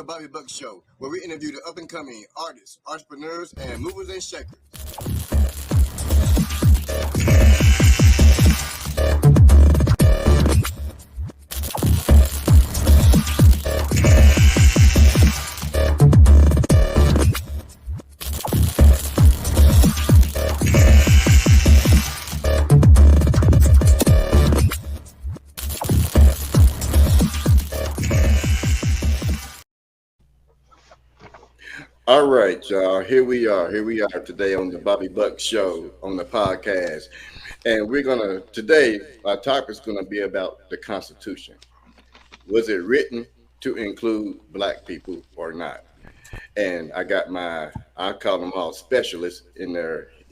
Bobby Buck Show, where we interview the up-and-coming artists, entrepreneurs, and movers and shakers. All right, y'all. Here we are. Here we are today on the Bobby Buck Show on the podcast. And today, our topic is going to be about the Constitution. Was it written to include Black people or not? And I got I call them all specialists in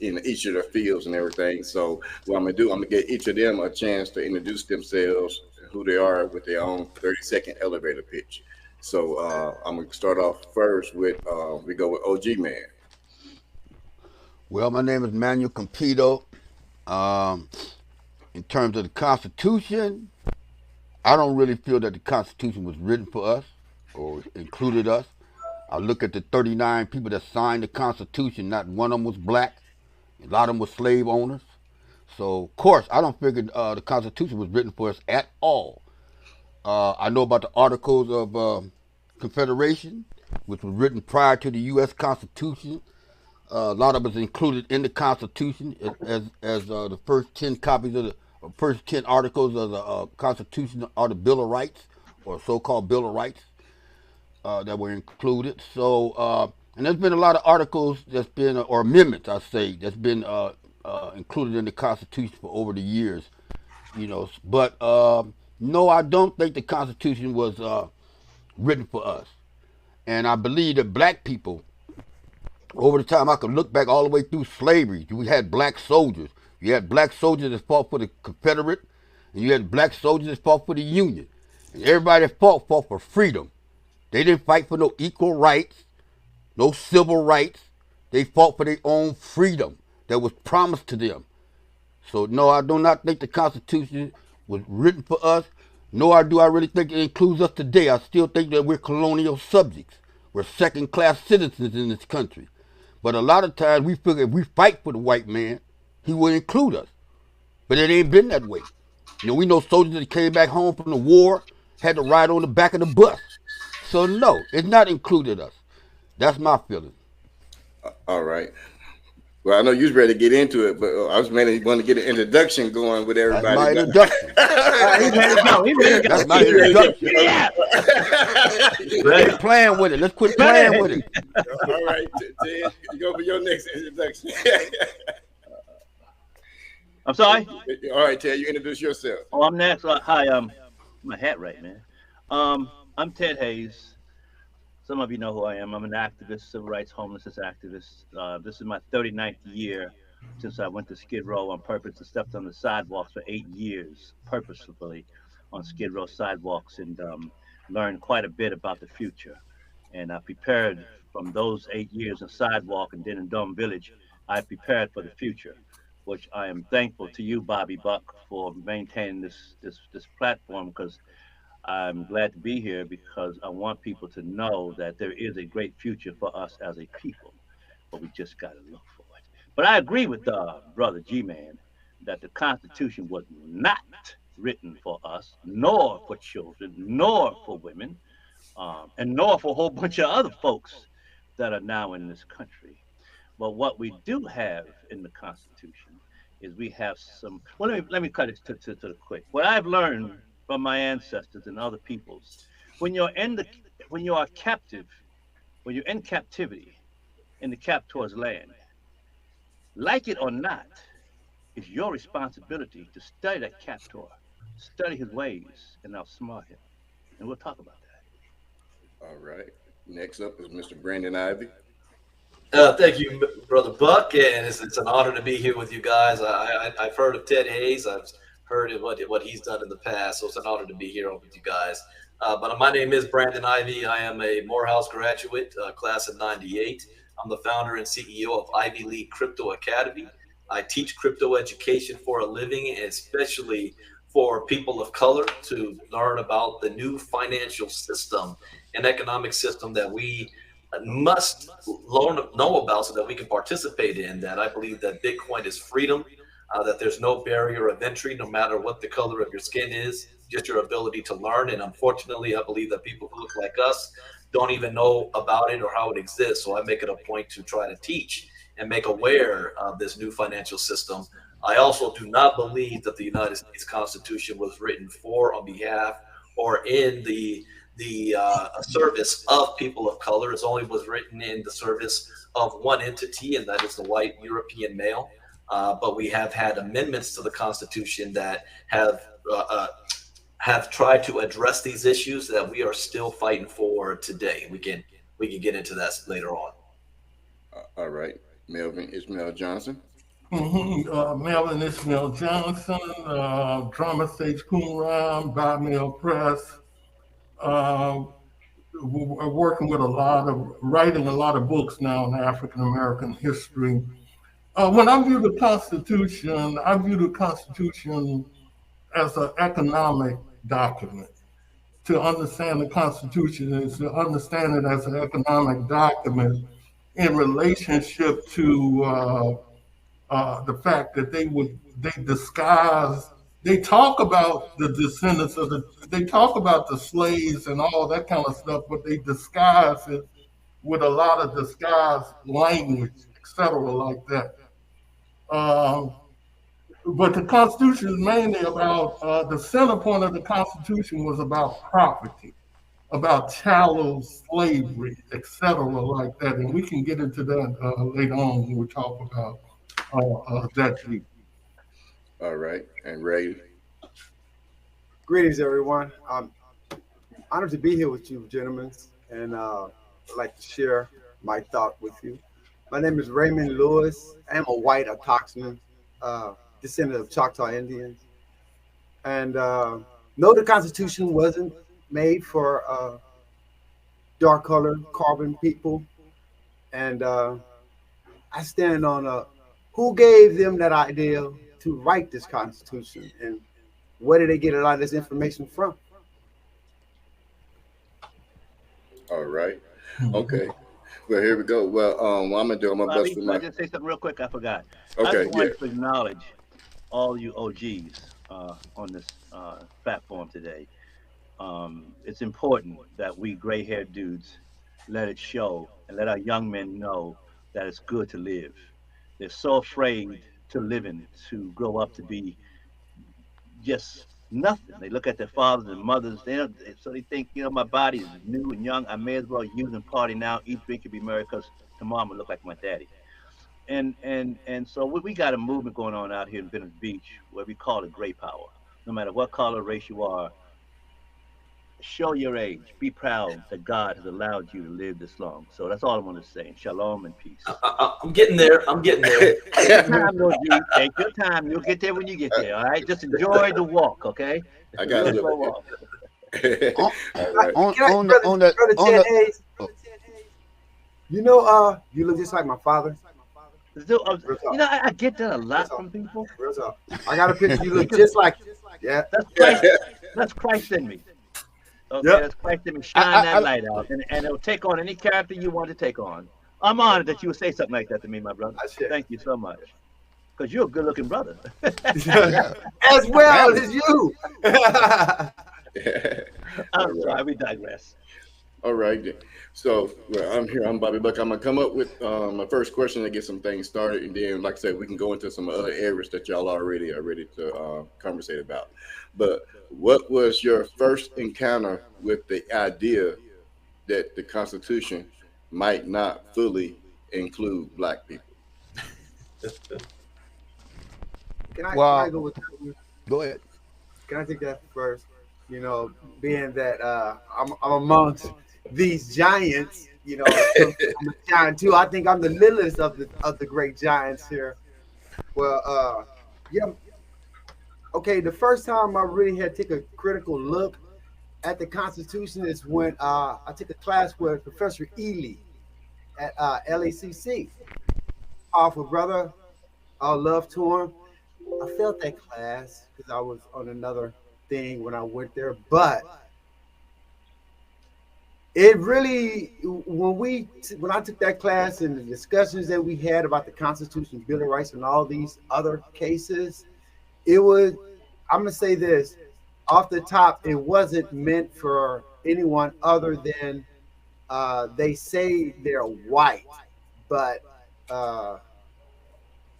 each of their fields and everything. So what I'm going to do, I'm going to get each of them a chance to introduce themselves, who they are with their own 30-second elevator pitch. So I'm going to start off first with, we go with OG Man. Well, my name is Manuel Campito. In terms of the Constitution, I don't really feel that the Constitution was written for us or included us. I look at the 39 people that signed the Constitution, not one of them was Black. A lot of them were slave owners. So, of course, I don't figure the Constitution was written for us at all. I know about the Articles of Confederation, which was written prior to the U.S. Constitution. A lot of it is included in the Constitution as the first 10 copies of the first 10 articles of the Constitution are the Bill of Rights, or so-called Bill of Rights, that were included. So, and there's been a lot of articles that's been, or amendments, I say, that's been included in the Constitution for over the years, But no, I don't think the Constitution was written for us. And I believe that Black people, over the time, I could look back all the way through slavery. We had Black soldiers. You had Black soldiers that fought for the Confederate, and you had Black soldiers that fought for the Union. And everybody that fought for freedom. They didn't fight for no equal rights, no civil rights. They fought for their own freedom that was promised to them. So no, I do not think the Constitution was written for us, nor do I really think it includes us today. I still think that we're colonial subjects. We're second-class citizens in this country. But a lot of times we figure if we fight for the white man, he will include us. But it ain't been that way. We know soldiers that came back home from the war had to ride on the back of the bus. So no, it's not included us. That's my feeling. All right. Well, I know you was ready to get into it, but I was mainly going to get an introduction going with everybody. That's my introduction. That's my introduction. Yeah. Quit playing with it. Let's quit playing with it. All right, Ted, you go for your next introduction. I'm sorry? All right, Ted, you introduce yourself. Oh, I'm next. Hi, my hat right, man. I'm Ted Hayes. Some of you know who I am. I'm an activist, civil rights, homelessness activist. This is my 39th year since I went to Skid Row on purpose and stepped on the sidewalks for 8 years, purposefully on Skid Row sidewalks, and learned quite a bit about the future. And I prepared from those 8 years in sidewalk and then in Dome Village, I prepared for the future, which I am thankful to you, Bobby Buck, for maintaining this platform, because I'm glad to be here because I want people to know that there is a great future for us as a people, but we just got to look for it. But I agree with Brother G-Man that the Constitution was not written for us, nor for children, nor for women, and nor for a whole bunch of other folks that are now in this country. But what we do have in the Constitution is we have some. Well, let me cut it to the quick. What I've learned from my ancestors and other peoples, when you're in captivity in the captor's land, like it or not, it's your responsibility to study that captor, study his ways, and outsmart him. And we'll talk about that. All right. Next up is Mr. Brandon Ivy. Thank you, Brother Buck, and it's an honor to be here with you guys. I've heard of Ted Hayes. I've heard of what he's done in the past, so it's an honor to be here with you guys. But my name is Brandon Ivy. I am a Morehouse graduate, class of '98. I'm the founder and CEO of Ivy League Crypto Academy. I teach crypto education for a living, and especially for people of color to learn about the new financial system and economic system that we must know about so that we can participate in that. I believe that Bitcoin is freedom, that there's no barrier of entry, no matter what the color of your skin is, just your ability to learn. And unfortunately, I believe that people who look like us don't even know about it or how it exists. So I make it a point to try to teach and make aware of this new financial system. I also do not believe that the United States Constitution was written for, on behalf, or in the service of people of color. It only was written in the service of one entity, and that is the white European male. But we have had amendments to the Constitution that have tried to address these issues that we are still fighting for today. We can get into that later on. All right, Melvin Ishmael Johnson. Melvin Ishmael Johnson, Drama Stage Qumran, Bimel Press. Working with writing a lot of books now in African American history. When I view the Constitution as an economic document. To understand the Constitution is to understand it as an economic document in relationship to the fact that they talk about the descendants they talk about the slaves and all that kind of stuff, but they disguise it with a lot of disguised language, etc., like that. But the Constitution is mainly about, the center point of the Constitution was about property, about chattel slavery, etc., like that. And we can get into that later on when we talk about that. All right, and Ray. Greetings, everyone. I'm honored to be here with you, gentlemen, and I'd like to share my thought with you. My name is Raymond Lewis. I am a white Autochthon, descendant of Choctaw Indians. And no, the Constitution wasn't made for dark-colored carbon people. And I stand on who gave them that idea to write this Constitution, and where did they get a lot of this information from? All right. Okay. Well, here we go. Well, I'm gonna do my best. Can I just say something real quick? I forgot. Okay. I just want to acknowledge all you OGs on this platform today. It's important that we gray-haired dudes let it show and let our young men know that it's good to live. They're so afraid to live in, to grow up to be just nothing. They look at their fathers and mothers, so they think, my body is new and young. I may as well use and party now, eat, drink, and be merry, because tomorrow I'm gonna look like my daddy. And so we got a movement going on out here in Venice Beach where we call it Great Power. No matter what color, race you are, show your age. Be proud that God has allowed you to live this long. So that's all I want to say. Shalom and peace. I'm getting there. Take your time, Lord G. Take your time. You'll get there when you get there. All right. Just enjoy the walk. Okay. I got it. Walk. You look just like my father. I get that a lot from people. I got a picture. You look just like. Yeah. That's Christ in me. Okay, Yep. that's Christ in me. Shine that light out, and it'll take on any character you want to take on. I'm honored that you would say something like that to me, my brother. Thank you so much. Because you're a good-looking brother. As well as you. I'm sorry, we digress. All right. So I'm here. I'm Bobby Buck. I'm gonna come up with my first question to get some things started, and then, like I said, we can go into some other areas that y'all already are ready to conversate about. But what was your first encounter with the idea that the Constitution might not fully include Black people? Can I go with that? Go ahead. Can I take that first? Being that I'm amongst these giants, I'm a giant too. I think I'm the littlest of the great giants here. Well, yeah. Okay, the first time I really had to take a critical look at the Constitution is when I took a class with Professor Ely at LACC. Powerful brother, love to him. I failed that class because I was on another thing when I went there. But it really, when I took that class and the discussions that we had about the Constitution, Bill of Rights, and all these other cases, it was. I'm gonna say this off the top. It wasn't meant for anyone other than they say they're white, but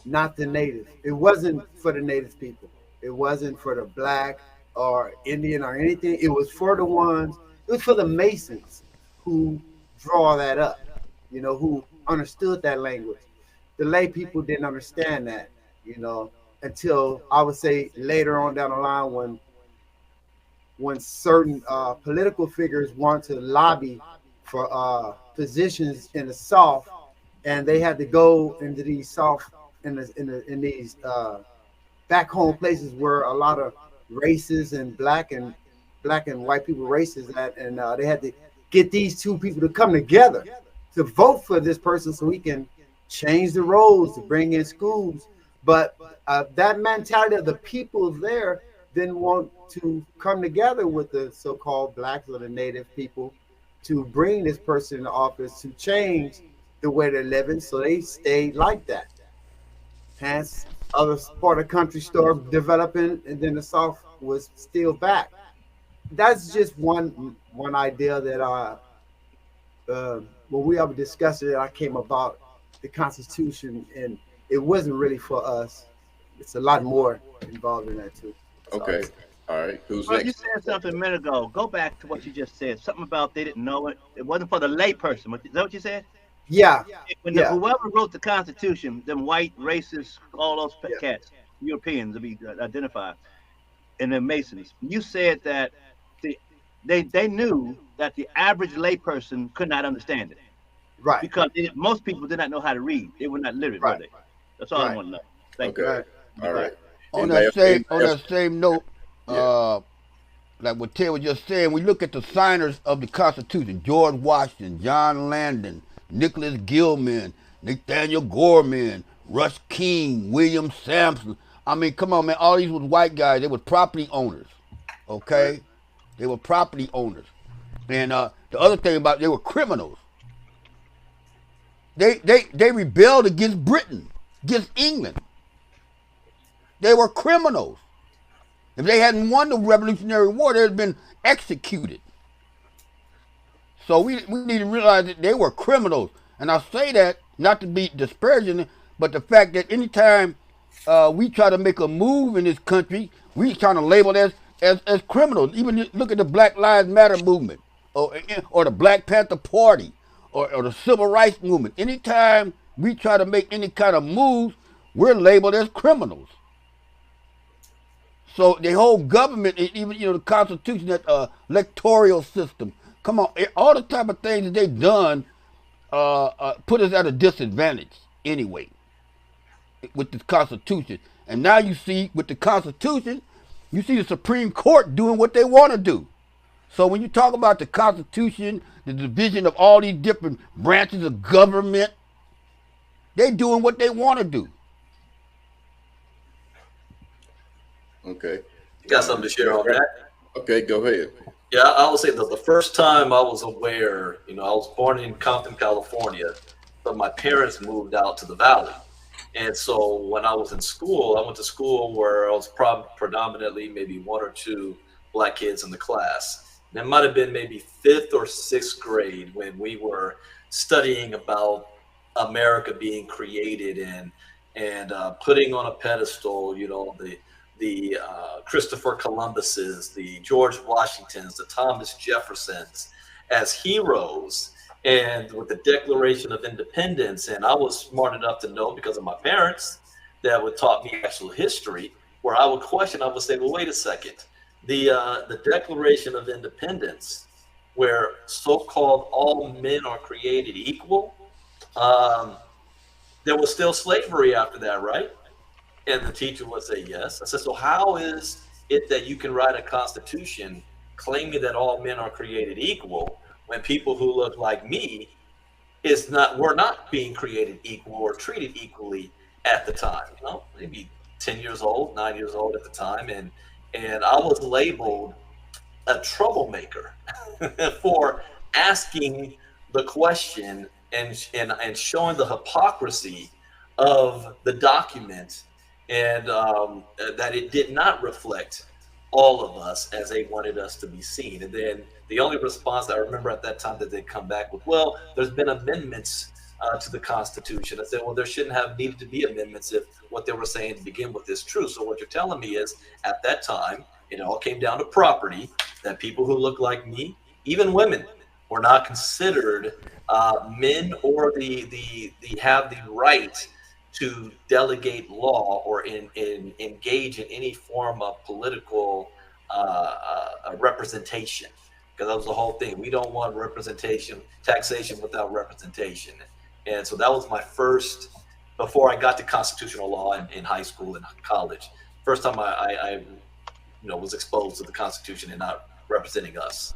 not the native. It wasn't for the native people. It wasn't for the black or Indian or anything. It was for the ones. It was for the Masons who draw that up. Who understood that language. The lay people didn't understand that. Until I would say later on down the line when certain political figures want to lobby for positions in the South, and they had to go into these South in these back home places where a lot of races and black and white people races at, and they had to get these two people to come together to vote for this person so we can change the roads to bring in schools. But that mentality of the people there didn't want to come together with the so-called blacks or the native people to bring this person in office to change the way they're living. So they stayed like that. Hence, other part of the country started developing, and then the South was still back. That's just one idea that when we ever discussed it, I came about the Constitution, and it wasn't really for us. It's a lot more involved in that too. Okay. All right. Who's Well, next? you said something a minute ago. Go back to what you just said. Something about they didn't know it. It wasn't for the lay person. Is that what you said? Yeah. Whoever wrote the Constitution, them white racists, all those cats, Europeans to be identified, and the Masons. You said that they knew that the average layperson could not understand it. Right. Because most people did not know how to read. They were not literate, were they? That's all I want to know. Thank you. Okay. All right. On Anybody that else? same note, like what Ted was just saying, we look at the signers of the Constitution: George Washington, John Landon, Nicholas Gilman, Nathaniel Gorman, Rush King, William Sampson. I mean, come on, man. All these was white guys. They were property owners. Okay, they were property owners. And the other thing about it, they were criminals. They rebelled against Britain, against England. They were criminals. If they hadn't won the Revolutionary War, they'd have been executed. So we need to realize that they were criminals. And I say that not to be disparaging, but the fact that anytime we try to make a move in this country, we trying to label it as criminals. Even look at the Black Lives Matter movement, or the Black Panther Party, or the Civil Rights movement. Anytime we try to make any kind of moves, we're labeled as criminals. So the whole government, even the Constitution, that electoral system, come on, all the type of things that they've done put us at a disadvantage anyway with the Constitution. And now you see with the Constitution, you see the Supreme Court doing what they want to do. So when you talk about the Constitution, the division of all these different branches of government, they doing what they want to do. Okay. You got something to share on that? Okay, go ahead. Yeah, I would say that the first time I was aware, I was born in Compton, California, but my parents moved out to the Valley. And so when I was in school, I went to school where I was predominantly maybe one or two black kids in the class. And it might have been maybe 5th or 6th grade when we were studying about America being created and putting on a pedestal, the Christopher Columbuses, the George Washingtons, the Thomas Jeffersons as heroes, and with the Declaration of Independence. And I was smart enough to know, because of my parents that would taught me actual history, where I would question, I would say, well, wait a second. The Declaration of Independence, where so-called all men are created equal, there was still slavery after that, right? And the teacher would say yes. I said, so how is it that you can write a constitution claiming that all men are created equal when people who look like me were not being created equal or treated equally at the time? Maybe 10 years old, 9 years old at the time, and I was labeled a troublemaker for asking the question and showing the hypocrisy of the document, and that it did not reflect all of us as they wanted us to be seen. And then the only response I remember at that time that they come back with, well, there's been amendments to the Constitution. I said, well, there shouldn't have needed to be amendments if what they were saying to begin with is true. So what you're telling me is, at that time, it all came down to property, that people who look like me, even women, were not considered men, or the have the right to delegate law or engage in any form of political representation. Because that was the whole thing. We don't want representation, taxation without representation. And so that was my first, before I got to constitutional law in high school and college, first time I was exposed to the Constitution and not representing us.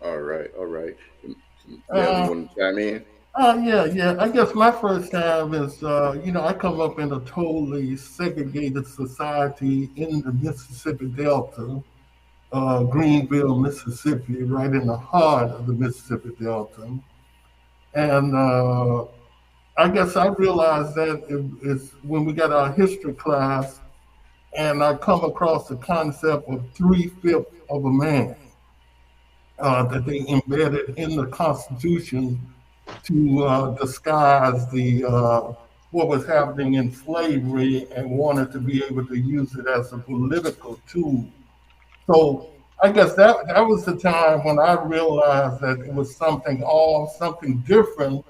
All right. Yeah, you want to chime in? Yeah. I guess my first time is, I come up in a totally segregated society in the Mississippi Delta, Greenville, Mississippi, right in the heart of the Mississippi Delta. And I guess I realized that it's when we got our history class, and I come across the concept of 3/5 of a man that they embedded in the Constitution to disguise the what was happening in slavery, and wanted to be able to use it as a political tool. So I guess that was the time when I realized that it was something different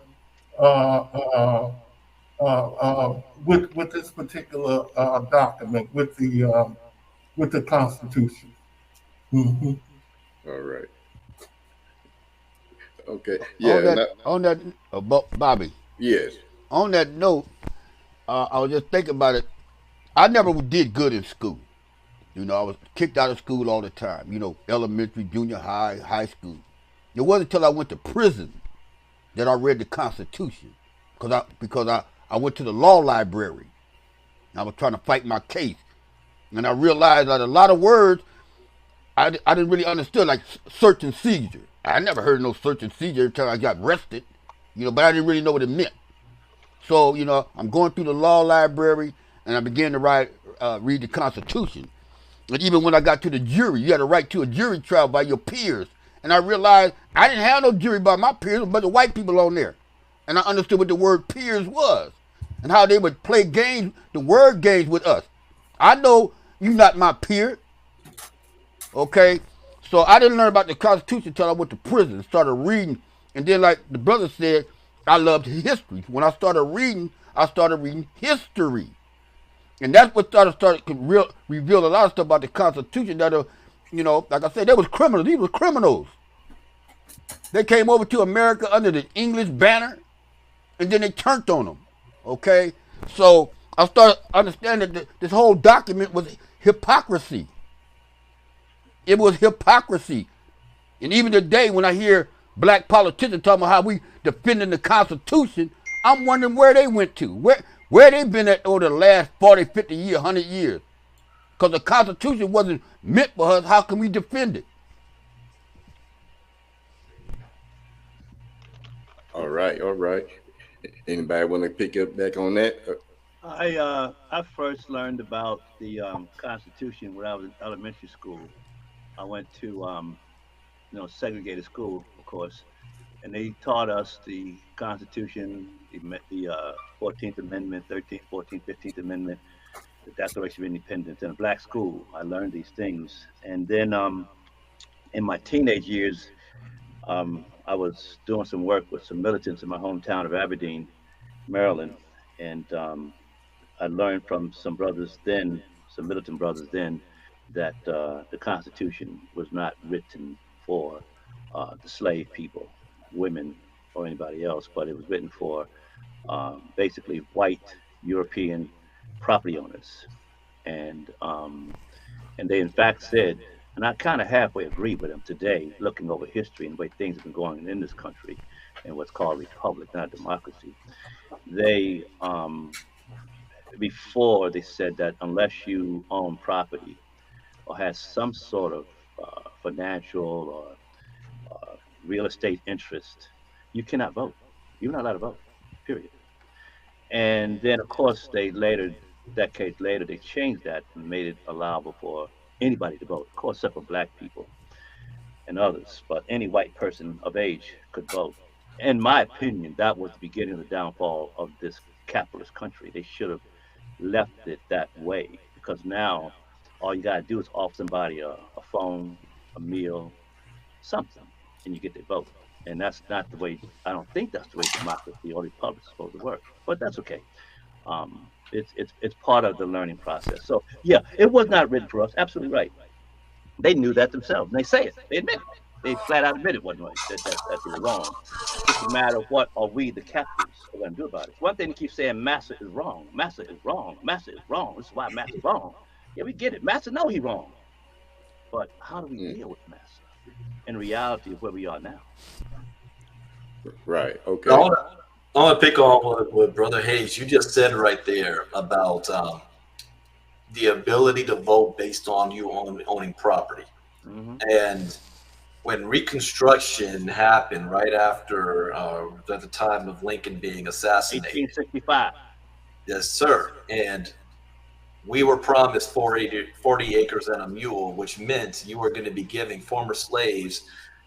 with this particular document, with the Constitution. Mm-hmm. All right. Okay. Yeah. Bobby. Yes. On that note, I was just thinking about it. I never did good in school. I was kicked out of school all the time. Elementary, junior high, high school. It wasn't until I went to prison that I read the Constitution, because I went to the law library. I was trying to fight my case, and I realized that a lot of words I didn't really understand, like search and seizure. I never heard of no search and seizure until I got arrested, but I didn't really know what it meant. So, I'm going through the law library, and I began to read the Constitution. And even when I got to the jury, you had a right to a jury trial by your peers. And I realized I didn't have no jury by my peers, but the white people on there. And I understood what the word peers was, and how they would play games, the word games with us. I know you're not my peer, okay? So I didn't learn about the Constitution until I went to prison and started reading. And then, like the brother said, I loved history. When I started reading history. And that's what started reveal a lot of stuff about the Constitution that, like I said, they was criminals. These were criminals. They came over to America under the English banner, and then they turned on them, okay? So I started understanding that this whole document was hypocrisy. It was hypocrisy. And even today, when I hear black politicians talking about how we defending the Constitution, I'm wondering where they went to. Where they been at over the last 40, 50 years, 100 years. Because the Constitution wasn't meant for us. How can we defend it? All right. Anybody want to pick up back on that? I first learned about the Constitution when I was in elementary school. I went to segregated school, of course, and they taught us the Constitution, the 14th Amendment, 13th, 14th, 15th Amendment, the Declaration of Independence. In a black school, I learned these things. And then in my teenage years, I was doing some work with some militants in my hometown of Aberdeen, Maryland. And I learned from some militant brothers then, that the Constitution was not written for the slave people, women, or anybody else, but it was written for basically white European property owners. And they in fact said, and I kind of halfway agree with them today, looking over history and the way things have been going in this country and what's called republic, not democracy. They before they said that unless you own property or has some sort of financial or real estate interest, you cannot vote. You're not allowed to vote. Period. And then, of course, they later, decades later, they changed that and made it allowable for anybody to vote. Of course, except for black people and others, but any white person of age could vote. In my opinion, that was the beginning of the downfall of this capitalist country. They should have left it that way because now all you gotta do is offer somebody a phone, a meal, something, and you get their vote. And that's not the way. I don't think that's the way democracy or republic is supposed to work. But that's okay. It's part of the learning process. So yeah, it was not written for us. Absolutely right. They knew that themselves. And they say it. They admit it. They flat out admit it wasn't right. That they were wrong. It's a matter of what are we, the captives, are going to do about it. One thing to keep saying, Massa is wrong. Massa is wrong. Massa is wrong. This is why Massa is wrong. Yeah, we get it. Massa know he's wrong. But how do we deal with Massa in reality of where we are now? Right. Okay. I want to pick on what Brother Hayes, you just said right there about the ability to vote based on you owning property. Mm-hmm. And when Reconstruction happened right after, at the time of Lincoln being assassinated. 1865. Yes, sir. And we were promised 40 acres and a mule, which meant you were going to be giving former slaves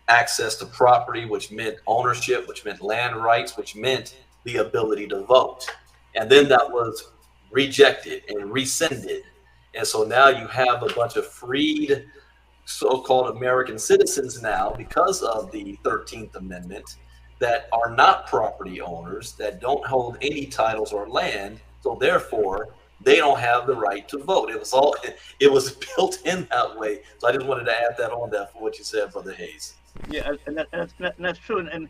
access to property, which meant ownership, which meant land rights, which meant the ability to vote. And then that was rejected and rescinded. And so now you have a bunch of freed so-called American citizens now, because of the 13th Amendment, that are not property owners, that don't hold any titles or land. So therefore, they don't have the right to vote. It was built in that way. So I just wanted to add that on there for what you said, Brother Hayes. Yeah, and that's true. And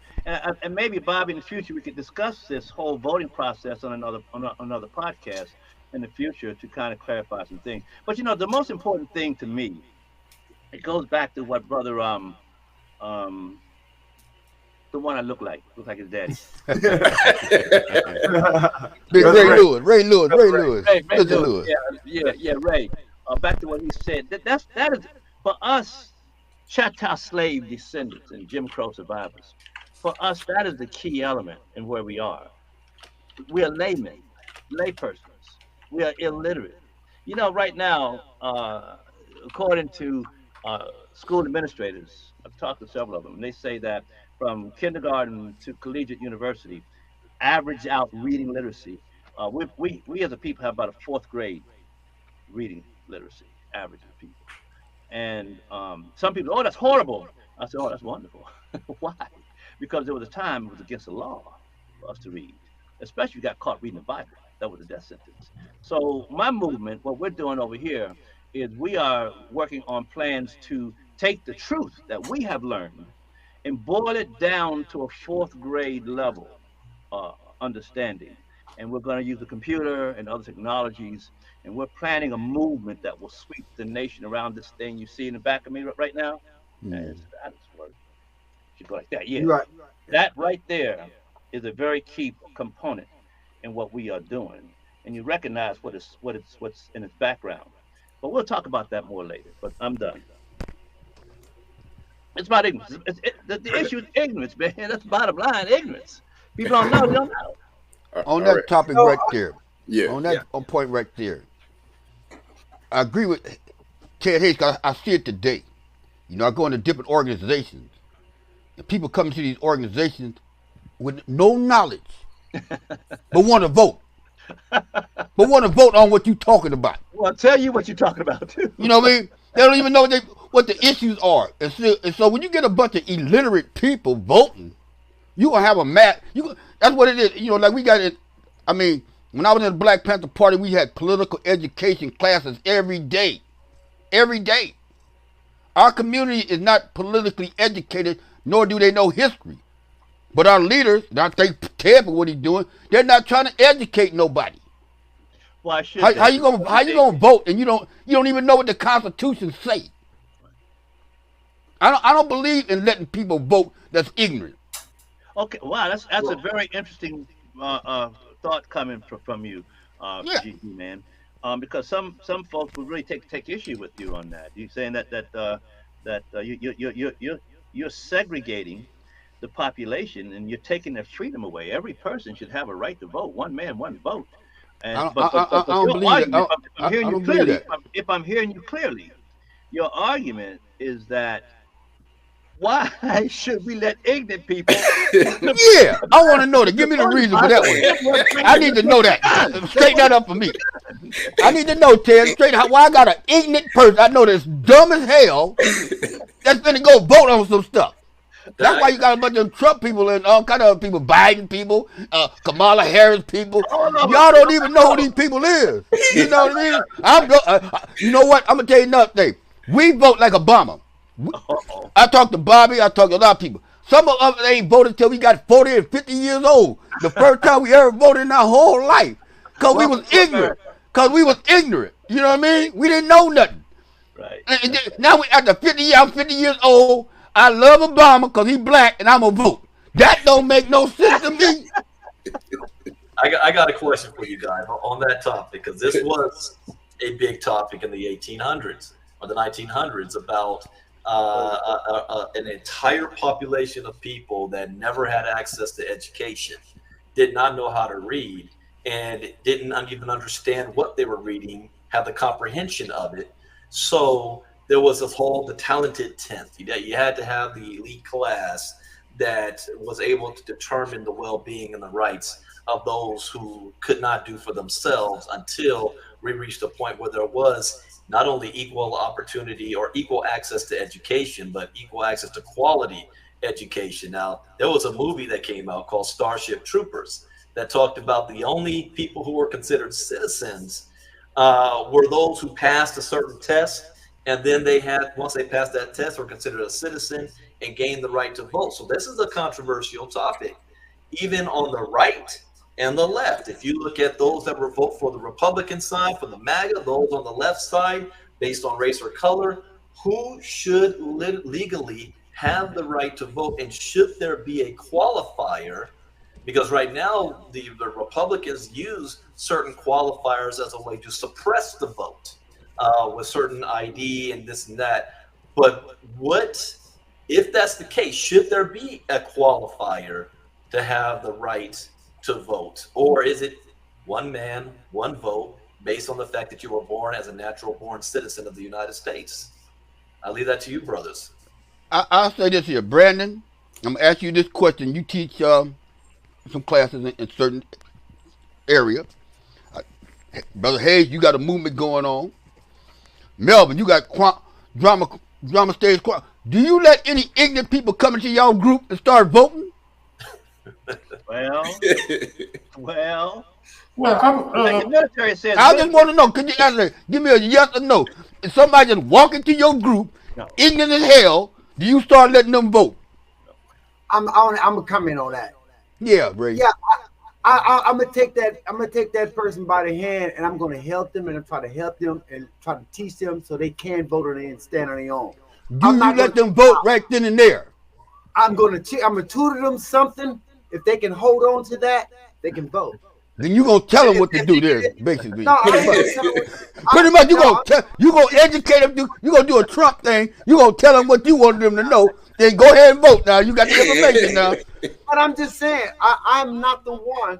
maybe, Bobby, in the future we could discuss this whole voting process on another podcast in the future to kind of clarify some things. But the most important thing to me, it goes back to what brother the one I look like his daddy. Big Ray Lewis. Ray Lewis. Yeah, Ray. Back to what he said. That is for us, Choctaw slave descendants and Jim Crow survivors. For us, that is the key element in where we are. We are laymen, laypersons. We are illiterate. Right now, according to school administrators, I've talked to several of them, and they say that from kindergarten to collegiate university, average out reading literacy. We as a people have about a fourth grade reading literacy, average of people. And some people, oh, that's horrible. I said, oh, that's wonderful. Why? Because there was a time it was against the law for us to read, especially if you got caught reading the Bible. That was a death sentence. So my movement, what we're doing over here, is we are working on plans to take the truth that we have learned and boil it down to a fourth grade level understanding. And we're going to use the computer and other technologies, and we're planning a movement that will sweep the nation around this thing you see in the back of me right now. That is work. You go like that, yeah. Right. That right there is a very key component in what we are doing, and you recognize what's in its background. But we'll talk about that more later. But I'm done. It's about ignorance. The issue is ignorance, man. That's the bottom line. Ignorance. People don't know. They don't know. On that topic right there. Yeah. On that point right there. I agree with Ted Hayes because I see it today. I go into different organizations, and people come to these organizations with no knowledge, but want to vote. But want to vote on what you're talking about. Well, I'll tell you what you're talking about, too. You know what I mean? They don't even know what the issues are. And so when you get a bunch of illiterate people voting, you going to have a mad... That's what it is. Like we got it. I mean, when I was in the Black Panther Party, we had political education classes every day. Every day. Our community is not politically educated, nor do they know history. But our leaders, and I thank Ted for what he's doing, they're not trying to educate nobody. Well, how you gonna vote and you don't even know what the Constitution say? I don't believe in letting people vote that's ignorant. Okay, wow, that's a very interesting thought coming from you. Yeah. GG man, because some folks would really take issue with you on that. You saying that you're segregating the population and you're taking their freedom away. Every person should have a right to vote. One man, one vote. I And don't, I, I, I but don't your believe that. argument, if I'm hearing I you don't believe clearly, that. if I'm hearing you clearly, your argument is that why should we let ignorant people Yeah, I want to know that. Give me the reason for that one. I need to know that. Straighten that up for me. I need to know, Ted, straight out why I got an ignorant person I know that's dumb as hell that's gonna go vote on some stuff. That's why you got a bunch of Trump people and all kind of other people, Biden people, Kamala Harris people. Y'all don't even know who these people is. You know what I mean? You know what? I'm gonna tell you another thing. We vote like Obama. Uh-oh. I talked to Bobby. I talked to a lot of people. Some of us ain't voted till we got 40 and 50 years old. The first time we ever voted in our whole life, cause we was ignorant. Cause we was ignorant. You know what I mean? We didn't know nothing. Right. And now we after 50 years, I'm 50 years old. I love Obama because he's black and I'm gonna vote. That don't make no sense to me. I got a question for you guys on that topic, because this was a big topic in the 1800s or the 1900s about an entire population of people that never had access to education, did not know how to read, and didn't even understand what they were reading, have the comprehension of it. So there was this whole the talented 10th. You had to have the elite class that was able to determine the well-being and the rights of those who could not do for themselves, until we reached a point where there was not only equal opportunity or equal access to education, but equal access to quality education. Now, there was a movie that came out called Starship Troopers that talked about the only people who were considered citizens were those who passed a certain test, and then once they passed that test, were considered a citizen and gained the right to vote. So this is a controversial topic, even on the right and the left. If you look at those that were vote for the Republican side, for the MAGA, those on the left side, based on race or color, who should legally have the right to vote, and should there be a qualifier? Because right now, the Republicans use certain qualifiers as a way to suppress the vote with certain ID and this and that. But if that's the case, should there be a qualifier to have the right to vote? Or is it one man, one vote, based on the fact that you were born as a natural born citizen of the United States? I'll leave that to you, brothers. I'll say this here, Brandon. I'm gonna ask you this question. You teach some classes in certain area. Brother Hayes, you got a movement going on. Melvin, you got drama stage. Do you let any ignorant people come into your group and start voting? Well, Well, like the military says, I just want to know. Could you answer? Give me a yes or no. If somebody just walk into your group, no. ignorant as hell, do you start letting them vote? I'm gonna comment on that. Yeah, Ray. Yeah, I'm gonna take that. I'm gonna take that person by the hand, and I'm gonna help them, and try to help them, and try to teach them so they can vote and stand on their own. Do you let them vote right then and there? I'm gonna tutor them something. If they can hold on to that, they can vote. Then you gonna tell them what to do there, basically. No, Pretty much, you gonna educate them. You gonna do a Trump thing. You gonna tell them what you want them to know. Then go ahead and vote. Now you got the information now. But I'm just saying, I'm not the one.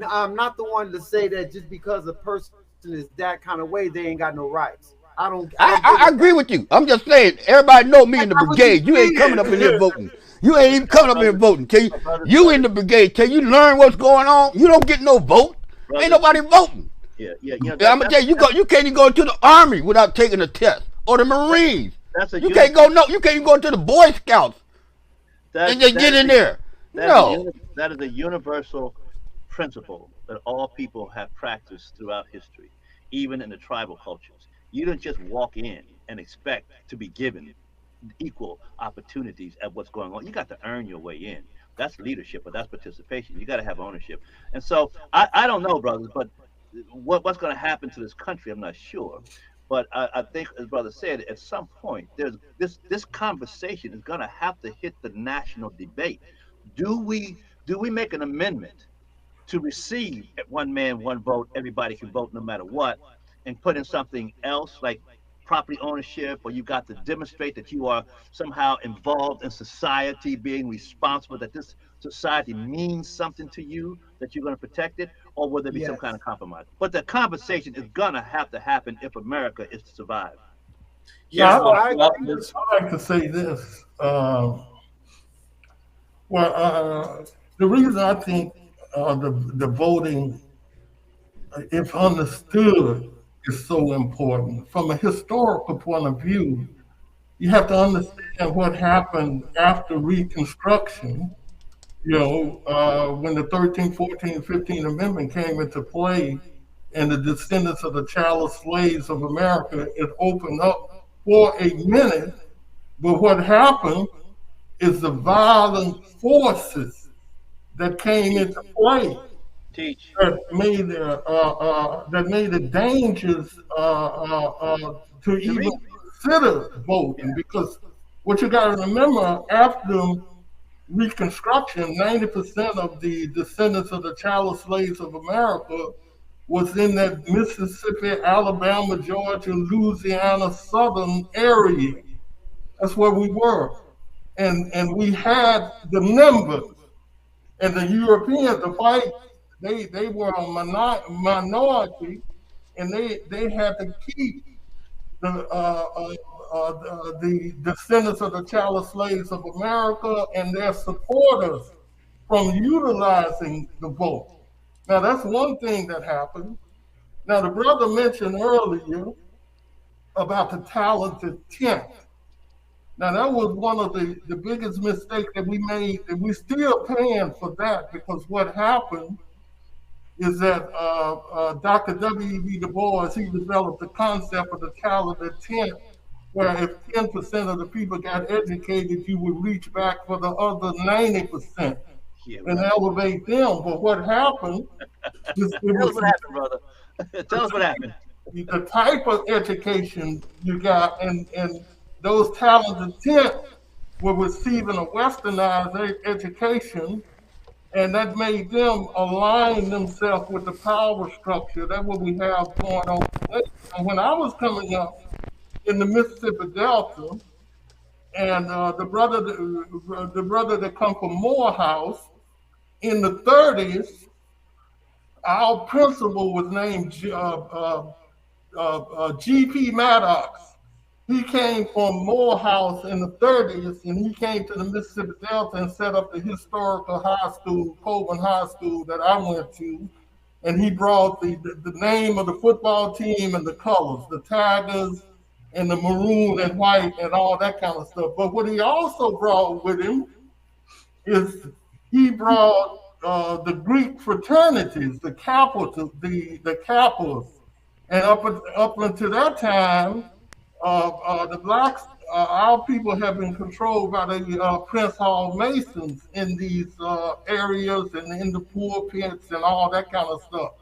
I'm not the one to say that just because a person is that kind of way, they ain't got no rights. I agree with you. I'm just saying, everybody know me in the brigade. You ain't coming up in here voting. You ain't even coming up here voting. Till you in the brigade, till you learn what's going on, you don't get no vote. Ain't nobody voting. Yeah. I'm gonna tell you, you can't even go to the Army without taking a test, or the Marines. You can't even go to the Boy Scouts and just get in there. No. That is a universal principle that all people have practiced throughout history, even in the tribal cultures. You don't just walk in and expect to be given equal opportunities at what's going on. You got to earn your way in. That's leadership, but that's participation. You got to have ownership. And so I don't know, brothers, but what's going to happen to this country, I'm not sure. But I think, as brother said, at some point, there's this conversation is going to have to hit the national debate. Do we make an amendment to receive one man, one vote, everybody can vote no matter what, and put in something else like property ownership, or you got to demonstrate that you are somehow involved in society, being responsible, that this society means something to you, that you're going to protect it, or will there be some kind of compromise? But the conversation is going to have to happen if America is to survive. Here's Now, one. I like to say this. The reason I think the voting, if understood, is so important from a historical point of view. You have to understand what happened after Reconstruction. When the 13th, 14th, 15th Amendment came into play, and the descendants of the chattel slaves of America, it opened up for a minute. But what happened is the violent forces that came into play that made it dangerous to even consider voting. Because what you got to remember, after Reconstruction, 90% of the descendants of the chattel slaves of America was in that Mississippi, Alabama, Georgia, Louisiana, southern area. That's where we were. And we had the numbers. And the Europeans, the whites, they were a minority, and they had to keep the descendants of the chattel slaves of America and their supporters from utilizing the vote. Now, that's one thing that happened. Now, the brother mentioned earlier about the talented 10th. Now, that was one of the biggest mistakes that we made, and we're still paying for that, because what happened is that Dr. W.E.B. Du Bois, he developed the concept of the talented 10th, where if 10% of the people got educated, you would reach back for the other 90% and elevate them. But what happened is Tell us what happened, brother. Tell us what happened. The type of education you got, and those talented 10th were receiving a westernized education, and that made them align themselves with the power structure. That's what we have going on today. And when I was coming up in the Mississippi Delta, and the brother that come from Morehouse, in the 30s, our principal was named G.P. Maddox. He came from Morehouse in the 30s, and he came to the Mississippi Delta and set up the historical high school, Coburn High School, that I went to. And he brought the name of the football team and the colors, the Tigers and the maroon and white and all that kind of stuff. But what he also brought with him is he brought the Greek fraternities, the Kappas. And up until that time, the blacks, our people have been controlled by the Prince Hall Masons in these areas and in the pulpits and all that kind of stuff.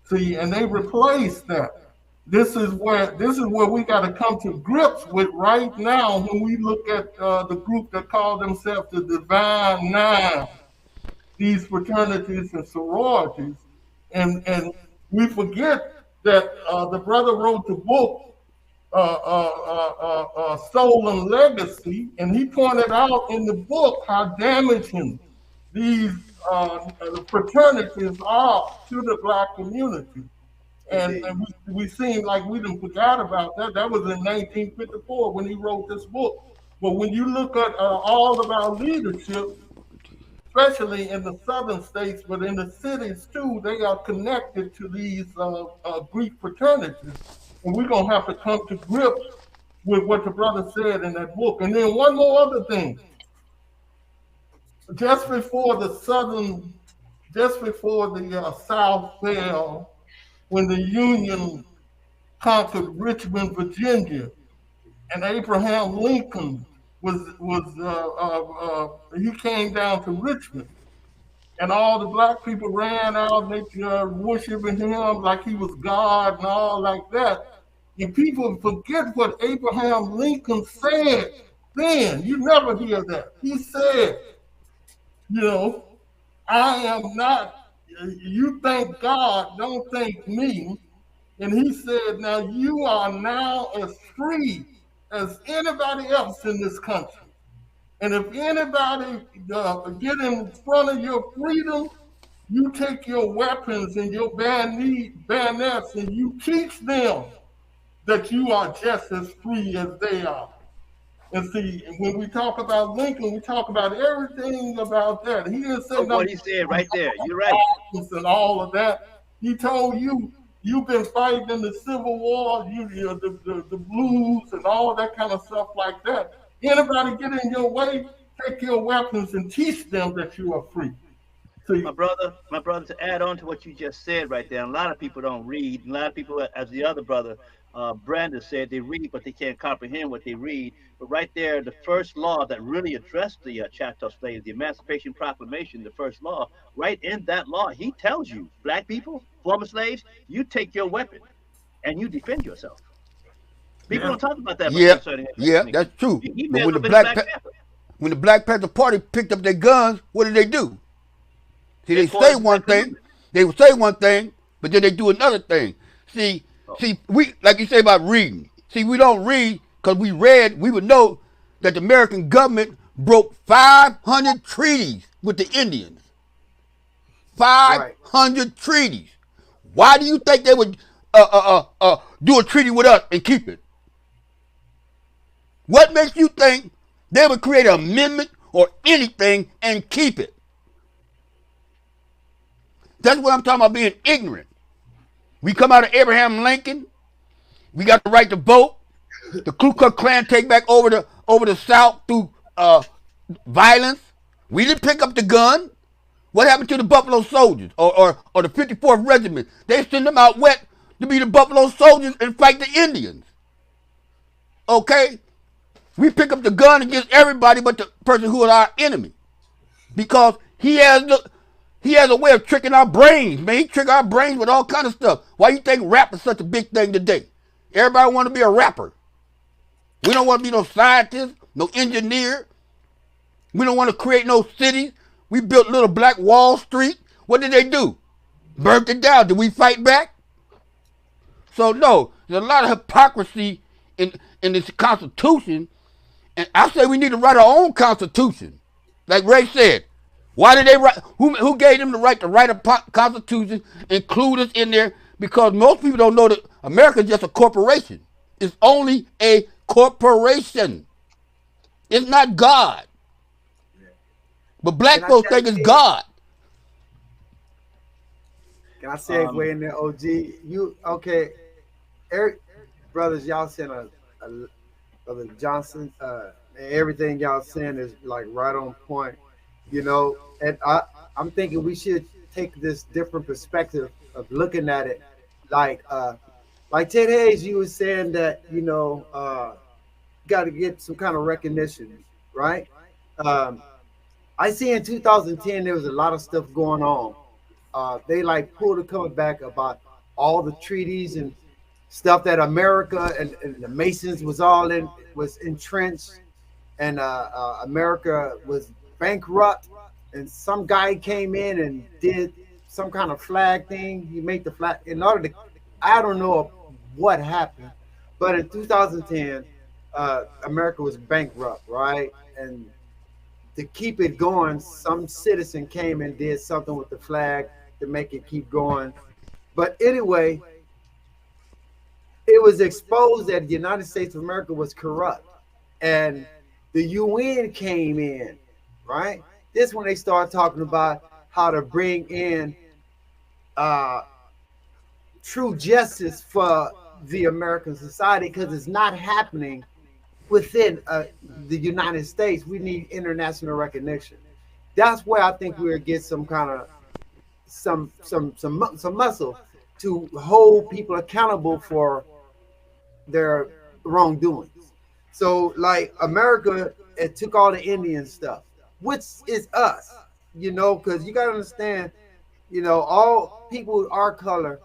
See, and they replaced that. This is where we got to come to grips with right now when we look at the group that call themselves the Divine Nine, these fraternities and sororities, and we forget that the brother wrote the book Soul and Legacy, and he pointed out in the book how damaging these fraternities are to the black community. And we seem like we didn't forgot about that. That was in 1954 when he wrote this book. But when you look at all of our leadership, especially in the southern states, but in the cities too, they are connected to these Greek fraternities. And we're going to have to come to grips with what the brother said in that book. And then one more other thing. Just before the South fell, when the Union conquered Richmond, Virginia, and Abraham Lincoln he came down to Richmond, and all the black people ran out, they worshiping him like he was God and all like that. And people forget what Abraham Lincoln said then. You never hear that. He said, I am not you thank God, don't thank me. And he said, now you are now as free as anybody else in this country. And if anybody get in front of your freedom, you take your weapons and your bayonets and you teach them that you are just as free as they are. And see, when we talk about Lincoln, we talk about everything about that. He didn't say Look what nothing he said right there. You're right. and all of that. He told you you've been fighting in the Civil War, the blues and all that kind of stuff like that. Anybody get in your way, take your weapons and teach them that you are free. See, My brother, to add on to what you just said right there, a lot of people don't read. A lot of people, as the other brother, Brandon said, they read, but they can't comprehend what they read. But right there, the first law that really addressed the chattel slaves, the Emancipation Proclamation, the first law, right in that law, he tells you, black people, former slaves, you take your weapon and you defend yourself. People don't talk about that. Yeah, that's true. He But may when have the been Black Panther. when the Black Panther Party picked up their guns, what did they do? See, They they fought say the one Black thing, movement. they would say one thing, but then they do another thing. See, we like you say about reading. See, we don't read because we read. We would know that the American government broke 500 treaties with the Indians. 500 treaties. Why do you think they would do a treaty with us and keep it? What makes you think they would create an amendment or anything and keep it? That's what I'm talking about, being ignorant. We come out of Abraham Lincoln. We got the right to vote. The Ku Klux Klan take back over the South through violence. We didn't pick up the gun. What happened to the Buffalo Soldiers or the 54th Regiment? They send them out west to be the Buffalo Soldiers and fight the Indians. Okay? We pick up the gun against everybody but the person who is our enemy. Because he has a way of tricking our brains, man. He trick our brains with all kind of stuff. Why you think rap is such a big thing today? Everybody want to be a rapper. We don't want to be no scientist, no engineer. We don't want to create no cities. We built little black Wall Street. What did they do? Burnt it down. Did we fight back? So no, there's a lot of hypocrisy in this Constitution. And I say we need to write our own Constitution. Like Ray said, why did they write? Who gave them the right to write a Constitution, include us in there? Because most people don't know that America is just a corporation. It's only a corporation. It's not God. But black folks think it's God. Can I segue in there, OG? You okay? Eric, brothers, y'all saying Brother Johnson, everything y'all saying is like right on point, you know. And I'm thinking we should take this different perspective of looking at it, like Ted Hayes, you were saying that got to get some kind of recognition, right? I see in 2010 there was a lot of stuff going on. They like pulled a cover back about all the treaties and stuff that America and the Masons was entrenched, and America was bankrupt, and some guy came in and did some kind of flag thing. He made the flag in order to, I don't know what happened, but in 2010, America was bankrupt, right? And to keep it going, some citizen came and did something with the flag to make it keep going. But anyway, it was exposed that the United States of America was corrupt, and the UN came in, right? This when they started talking about how to bring in true justice for the American society, because it's not happening within the United States. We need international recognition. That's where I think we'll get some kind of some muscle to hold people accountable for their wrongdoings. So like America, it took all the Indian stuff, which is us, because you got to understand, all people with our color,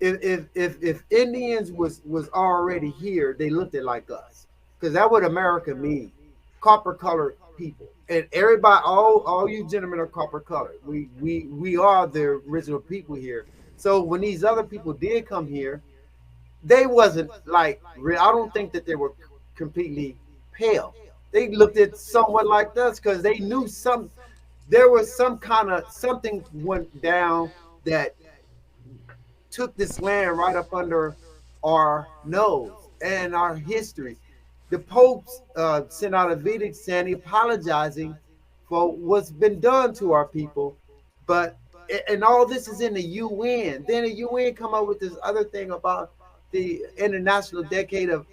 if Indians was already here, they looked at like us, because that's what America means. copper colored people, and everybody, all you gentlemen are copper colored. We are the original people here. So when these other people did come here, they wasn't like I don't think that they were completely pale. They looked at somewhat like us because they knew there was some kind of something went down that took this land right up under our nose and our history. The Pope sent out a edict saying, apologizing for what's been done to our people, but and all this is in the UN. Then the UN come up with this other thing about the international decade of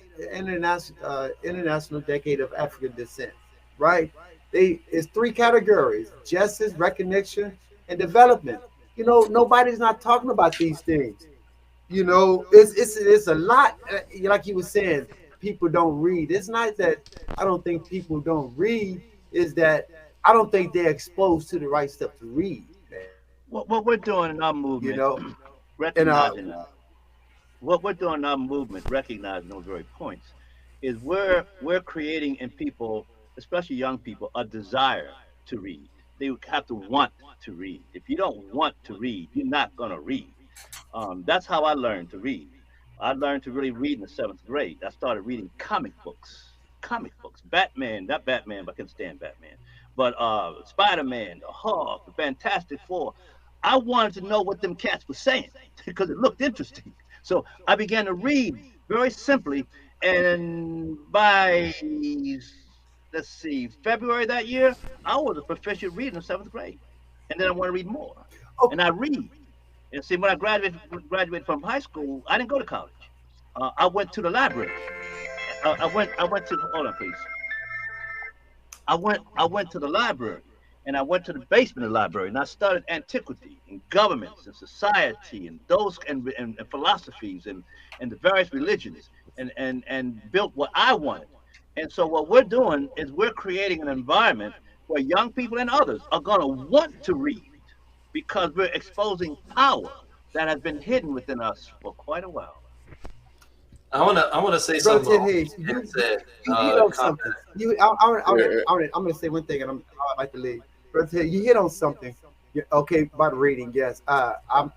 African descent, right? It's three categories: justice, recognition, and development. Nobody's not talking about these things. It's a lot. Like you were saying, people don't read. It's not that I don't think people don't read. Is that I don't think they're exposed to the right stuff to read. Man. What we're doing in our movement, recognizing that. What we're doing in our movement, recognizing those very points, is we're creating in people, especially young people, a desire to read. They have to want to read. If you don't want to read, you're not gonna read. That's how I learned to read. I learned to really read in the 7th grade. I started reading comic books. Batman, not Batman, but I can stand Batman. But Spider-Man, the Hulk, the Fantastic Four. I wanted to know what them cats were saying because it looked interesting. So I began to read very simply. And by, let's see, February that year, I was a proficient reader in the 7th grade. And then I want to read more. And I read. And see, when I graduated from high school, I didn't go to college. I went to the library. I went to, hold on, please. I went to the library, and I went to the basement of the library, and I studied antiquity and governments and society and those and philosophies and the various religions and built what I wanted. And so what we're doing is we're creating an environment where young people and others are going to want to read, because we're exposing power that has been hidden within us for quite a while. I wanna say Bro, something. Hey, you know something. I'm gonna say one thing, and I'd like to leave. Bro, you hit on something. Okay, about reading. Yes, I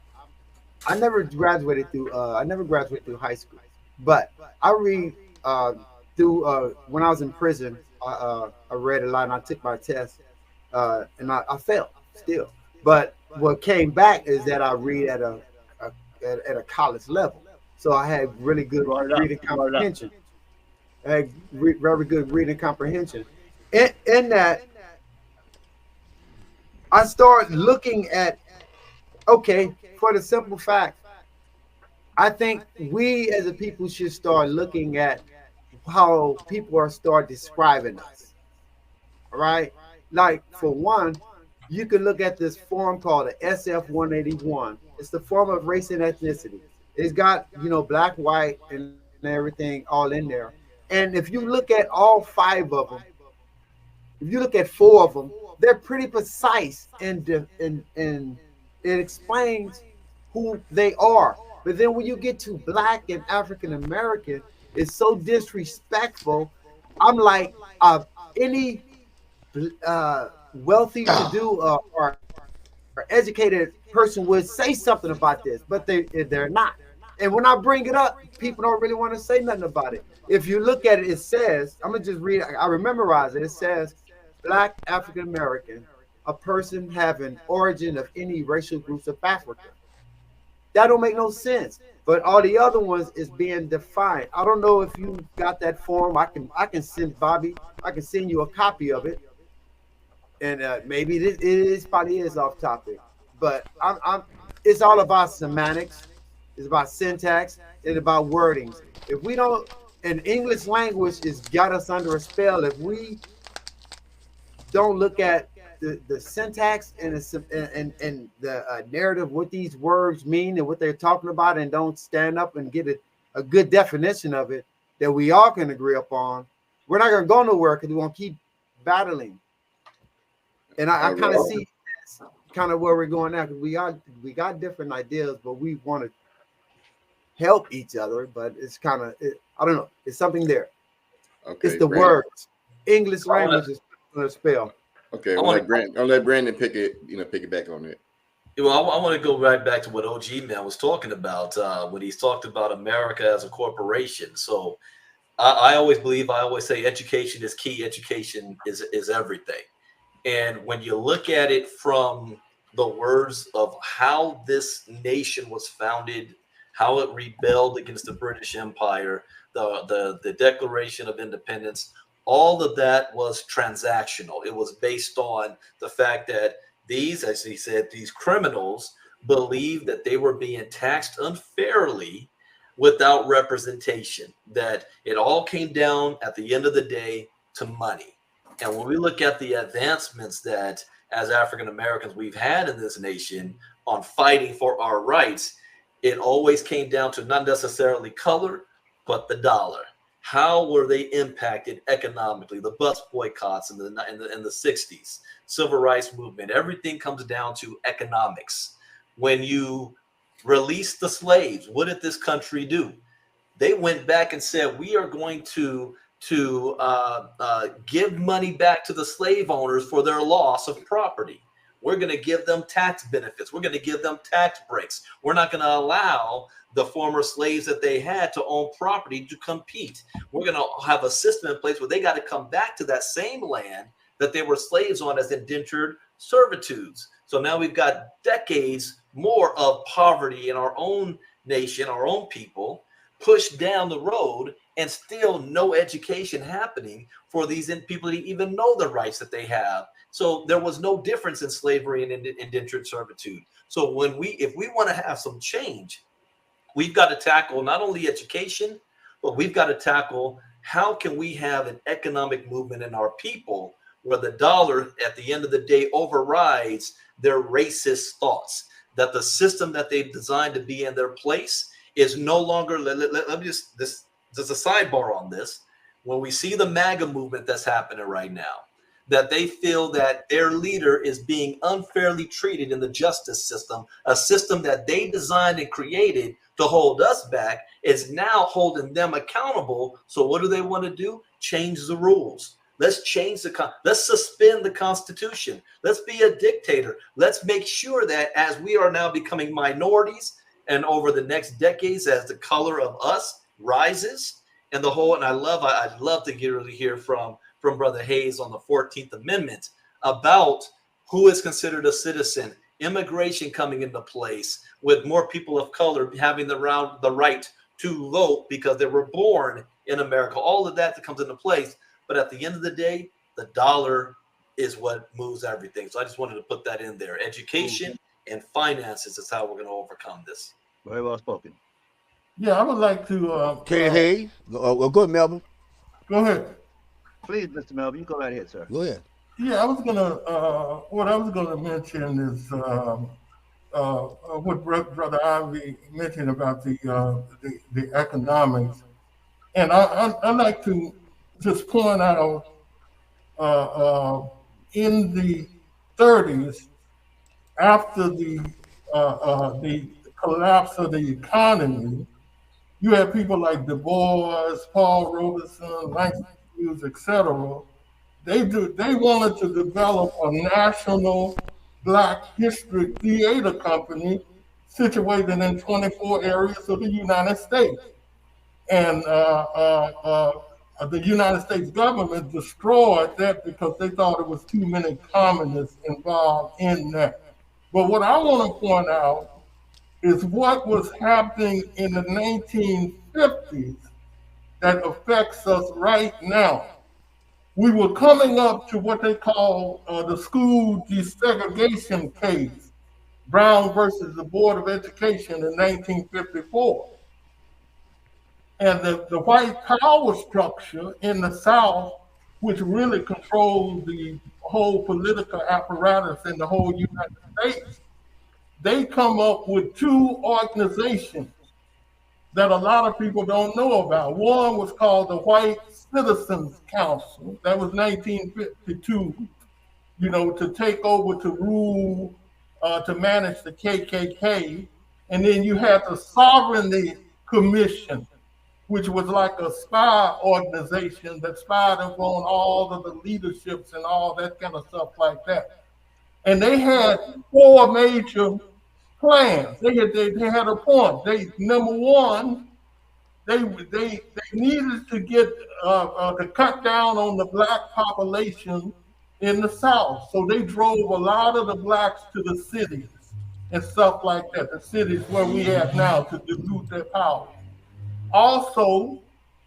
never graduated through high school, but I read through when I was in prison. I read a lot, and I took my test, and I failed still. But what came back is that I read at a college level, so I had really good reading comprehension. I had very good reading comprehension. In that, I start looking at, okay, for the simple fact, I think we as a people should start looking at how people are start describing us. All right, like for one. You can look at this form called the SF-181. It's the form of race and ethnicity. It's got, black, white, and everything all in there. And if you look at all 5 of them, if you look at 4 of them, they're pretty precise and it explains who they are. But then when you get to black and African American, it's so disrespectful. I'm like, any wealthy to do or educated person would say something about this, but they're not. And when I bring it up, people don't really want to say nothing about it. If you look at it, it says, I'm gonna just read it. I memorize it. It says, black African American, a person having origin of any racial groups of Africa. That don't make no sense. But all the other ones is being defined. I don't know if you got that form. I can send Bobby. I can send you a copy of it. And maybe it probably is off topic, but it's all about semantics. It's about syntax. It's about wordings. If we don't, and English language has got us under a spell. If we don't look at the syntax and the narrative, what these words mean and what they're talking about, and don't stand up and get a good definition of it that we all can agree upon, we're not going to go nowhere because we won't keep battling. And I kind of see kind of where we're going now, because we got different ideas, but we want to help each other. But it's kind of I don't know. It's something there. Okay, it's the words. English language is going to spell. Okay, I'll let Brandon pick it back on it. Well, I want to go right back to what OG Man was talking about when he's talked about America as a corporation. So I always say education is key. Education is everything. And when you look at it from the words of how this nation was founded, how it rebelled against the British Empire, the Declaration of Independence, all of that was transactional. It was based on the fact that these, as he said, these criminals believed that they were being taxed unfairly without representation, that it all came down at the end of the day to money. And when we look at the advancements that as African Americans we've had in this nation on fighting for our rights, it always came down to not necessarily color, but the dollar. How were they impacted economically? The bus boycotts in the 60s, civil rights movement, everything comes down to economics. When you released the slaves, what did this country do? They went back and said, we are going to give money back to the slave owners for their loss of property. We're going to give them tax benefits. We're going to give them tax breaks. We're not going to allow the former slaves that they had to own property to compete. We're going to have a system in place where they got to come back to that same land that they were slaves on as indentured servitudes. So now we've got decades more of poverty in our own nation, our own people, pushed down the road, and still no education happening for these people to even know the rights that they have. So there was no difference in slavery and indentured servitude. So if we want to have some change, we've got to tackle not only education, but we've got to tackle how can we have an economic movement in our people where the dollar at the end of the day overrides their racist thoughts, that the system that they've designed to be in their place is no longer, let me just a sidebar on this. When we see the MAGA movement that's happening right now, that they feel that their leader is being unfairly treated in the justice system, a system that they designed and created to hold us back, is now holding them accountable. So what do they want to do? Change the rules. Let's let's suspend the Constitution. Let's be a dictator. Let's make sure that as we are now becoming minorities, and over the next decades, as the color of us rises, and I'd love to hear from Brother Hayes on the 14th Amendment about who is considered a citizen, immigration coming into place, with more people of color having the right to vote because they were born in America. All of that comes into place. But at the end of the day, the dollar is what moves everything. So I just wanted to put that in there. Education and finances is how we're going to overcome this. Very well spoken. Yeah, I would like to. Ted Hayes. Go ahead, Melvin. Go ahead. Please, Mr. Melvin, you go right ahead, sir. Go ahead. Yeah, what I was gonna mention is what Brother Ivy mentioned about the economics, and I like to just point out in the 30s, after the collapse of the economy, you had people like Du Bois, Paul Robeson, Langston Hughes, etc. They wanted to develop a national Black history theater company situated in 24 areas of the United States. And the United States government destroyed that because they thought it was too many communists involved in that. But what I want to point out is what was happening in the 1950s that affects us right now. We were coming up to what they call the school desegregation case, Brown versus the Board of Education in 1954. And the white power structure in the South, which really controlled the whole political apparatus in the whole United States, they come up with two organizations that a lot of people don't know about. One was called the White Citizens Council. That was 1952, to take over, to rule, to manage the KKK. And then you had the Sovereignty Commission, which was like a spy organization that spied upon all of the leaderships and all that kind of stuff like that. And they had four major plans. They had a point. Number one, they needed to get to cut down on the black population in the South. So they drove a lot of the blacks to the cities and stuff like that, the cities where we at now, to dilute their power. Also,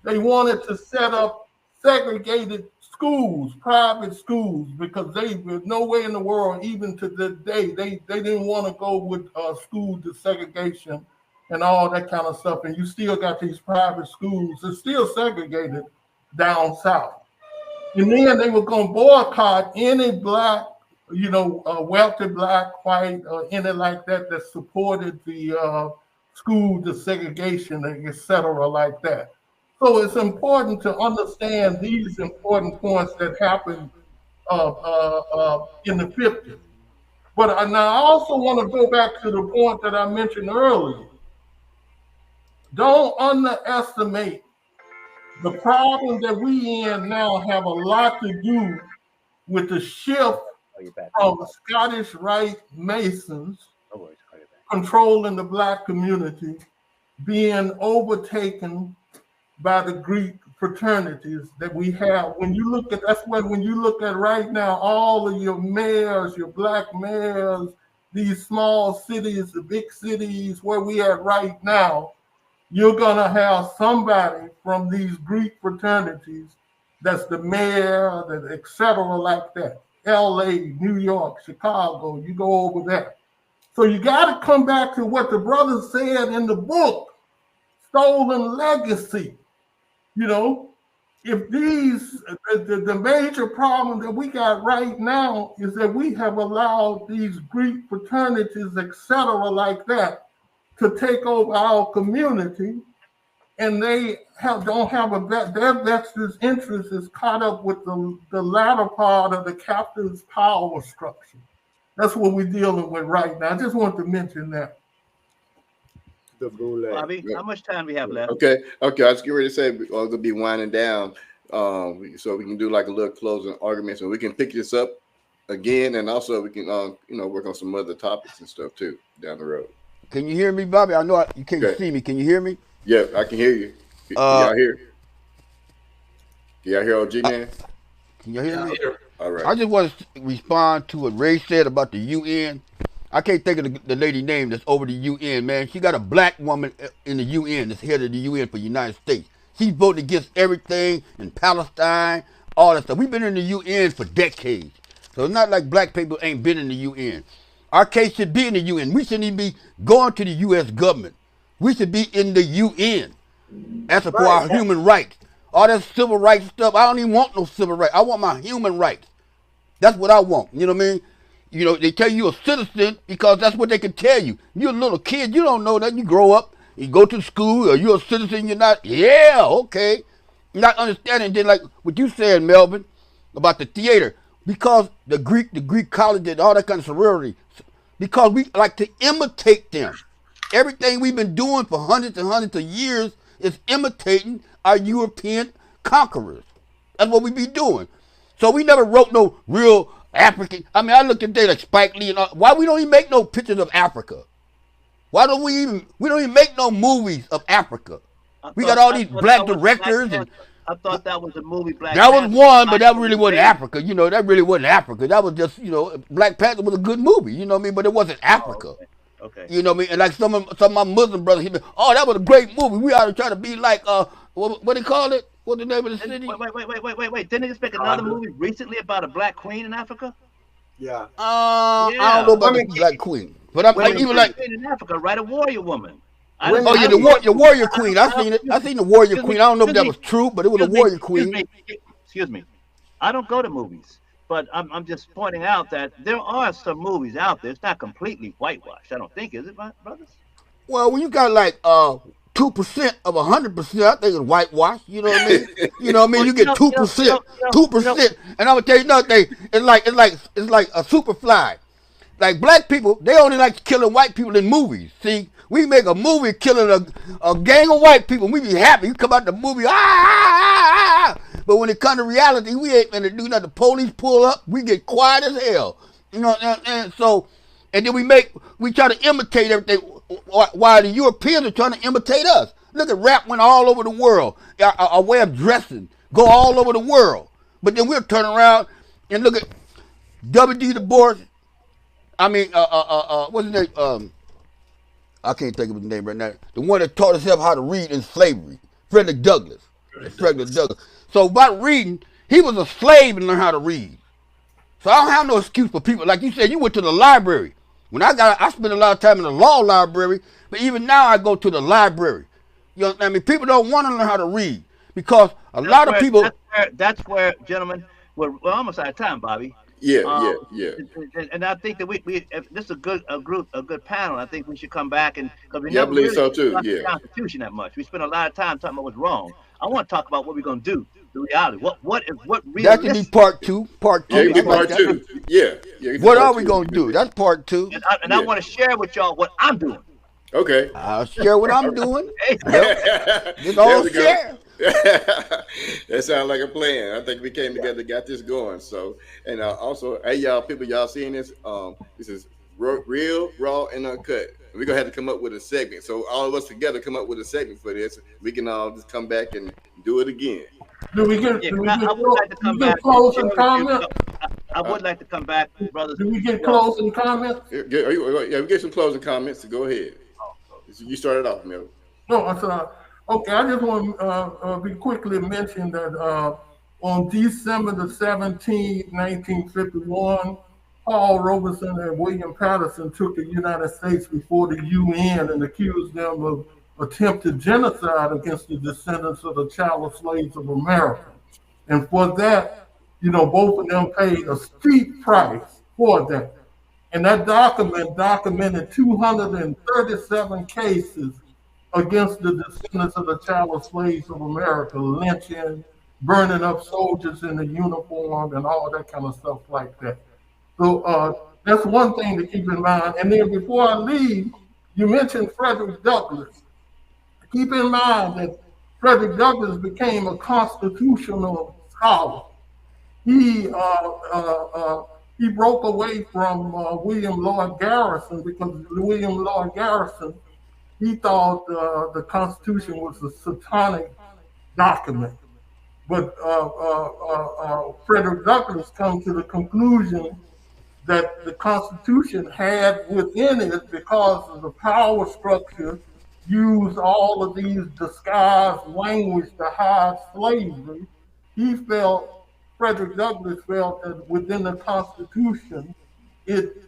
they wanted to set up segregated schools, private schools, because there's no way in the world, even to this day, they didn't want to go with school desegregation and all that kind of stuff. And you still got these private schools that's still segregated down south. And then they were going to boycott any black, wealthy black, white, or any like that that supported the school desegregation, et cetera, like that. So it's important to understand these important points that happened in the 50s. But I also want to go back to the point that I mentioned earlier. Don't underestimate the problem that we in now have a lot to do with the shift from Scottish Rite Masons controlling the black community being overtaken by the Greek fraternities that we have. When you look at right now, all of your mayors, your black mayors, these small cities, the big cities where we at right now, you're gonna have somebody from these Greek fraternities that's the mayor, et cetera, like that. LA, New York, Chicago, you go over there. So you gotta come back to what the brother said in the book, Stolen Legacy. If the major problem that we got right now is that we have allowed these Greek fraternities, et cetera, like that, to take over our community, and they don't have their vested interest is caught up with the latter part of the captain's power structure. That's what we're dealing with right now. I just want to mention that. Bobby, how much time we have left? Okay. I was getting ready to say we're going to be winding down, so we can do like a little closing argument, so we can pick this up again, and also we can work on some other topics and stuff too down the road. Can you hear me, Bobby? I know you can't see me. Can you hear me? Yeah, I can hear you. Can y'all hear? Can y'all hear OG man? Can you hear me? All right. I just want to respond to what Ray said about the UN. I can't think of the lady name that's over the UN, man. She got a black woman in the UN that's head of the UN for the United States. She voted against everything in Palestine, all that stuff. We've been in the UN for decades. So it's not like black people ain't been in the UN. Our case should be in the UN. We shouldn't even be going to the U.S. government. We should be in the UN. That's for our human rights. All that civil rights stuff, I don't even want no civil rights. I want my human rights. That's what I want. You know what I mean? They tell you you're a citizen because that's what they can tell you. You're a little kid. You don't know that. You grow up, you go to school, or you're a citizen. You're not. Yeah, okay. You're not understanding. Then like what you said, Melvin, about the theater. Because the Greek college and all that kind of sorority, because we like to imitate them. Everything we've been doing for hundreds and hundreds of years is imitating our European conquerors. That's what we be doing. So we never wrote no real African. I mean, I looked at things like Spike Lee and all. Why we don't even make no pictures of Africa? Why don't we don't even make no movies of Africa? We got all these black directors and. I thought that was a movie. Black that Panther. Was one, but that really wasn't Africa. That really wasn't Africa. That was just, Black Panther was a good movie. You know what I mean? But it wasn't Africa. Oh, okay. You know what I mean? And like some of my Muslim brothers, that was a great movie. We ought to try to be like what do they call it? What's the name of the city? Wait. Didn't they just make another movie recently about a black queen in Africa? Yeah. I don't know about the black queen, but I'm even like in Africa, right? A warrior woman. The warrior queen. I seen it. I seen the warrior queen. I don't know if that was true, but it was a warrior queen. Excuse me. I don't go to movies, but I'm just pointing out that there are some movies out there. It's not completely whitewashed. I don't think, is it, my brothers? Well, when you got like 2% of 100%, I think it's whitewash. You know what I mean? You know what I mean? You get 2%, 2%, and I'm gonna tell you another thing. It's like a Superfly. Like black people, they only like killing white people in movies. See, we make a movie killing a gang of white people, we be happy. You come out the movie, but when it comes to reality, we ain't gonna do nothing. The police pull up, we get quiet as hell. You know, and so, and then we try to imitate everything, while the Europeans are trying to imitate us. Look at rap went all over the world. Our way of dressing go all over the world. But then we'll turn around and look at W.D. Du Bois. I mean, what's his name? I can't think of his name right now. The one that taught himself how to read in slavery, Frederick Douglass. Frederick Douglass. So by reading, he was a slave and learned how to read. So I don't have no excuse for people. Like you said, you went to the library. When I spent a lot of time in the law library, but even now I go to the library. You know what I mean? People don't want to learn how to read because a lot of people. That's where, gentlemen, we're almost out of time, Bobby. Yeah. And I think that if this is a good panel, I think we should come back and because we I never believe really so too. talked Yeah. the Constitution that much. We spent a lot of time talking about what's wrong. I want to talk about what we're going to do. The reality. What that can be part two. Part two. Yeah, it can be part two. Yeah. What are we going to do? That's part two. And I want to share with y'all what I'm doing. Okay. I'll share what I'm doing. Hey, Just all share. That sounds like a plan. I think we came together, got this going. So, and also, hey, y'all seeing this? This is real, raw, and uncut. We're gonna have to come up with a segment. So all of us together come up with a segment for this. We can all just come back and do it again. Do we get I would like to come back. closing comments? I would like to come back, brothers. Do we get closing comments? Yeah, we get some closing comments. So go ahead. You started off, Mel. No, I'm sorry. Okay, I just want to be quickly mention that on December the 17th, 1951, Paul Robeson and William Patterson took the United States before the UN and accused them of attempted genocide against the descendants of the chattel slaves of America. And for that, both of them paid a steep price for that. And that document documented 237 cases against the descendants of the chattel slaves of America, lynching, burning up soldiers in the uniform, and all that kind of stuff like that. So that's one thing to keep in mind. And then before I leave, you mentioned Frederick Douglass. Keep in mind that Frederick Douglass became a constitutional scholar. He broke away from William Lloyd Garrison because William Lloyd Garrison, he thought the Constitution was a satanic document. But Frederick Douglass come to the conclusion that the Constitution had within it, because of the power structure, used all of these disguised language to hide slavery. Frederick Douglass felt that within the Constitution, it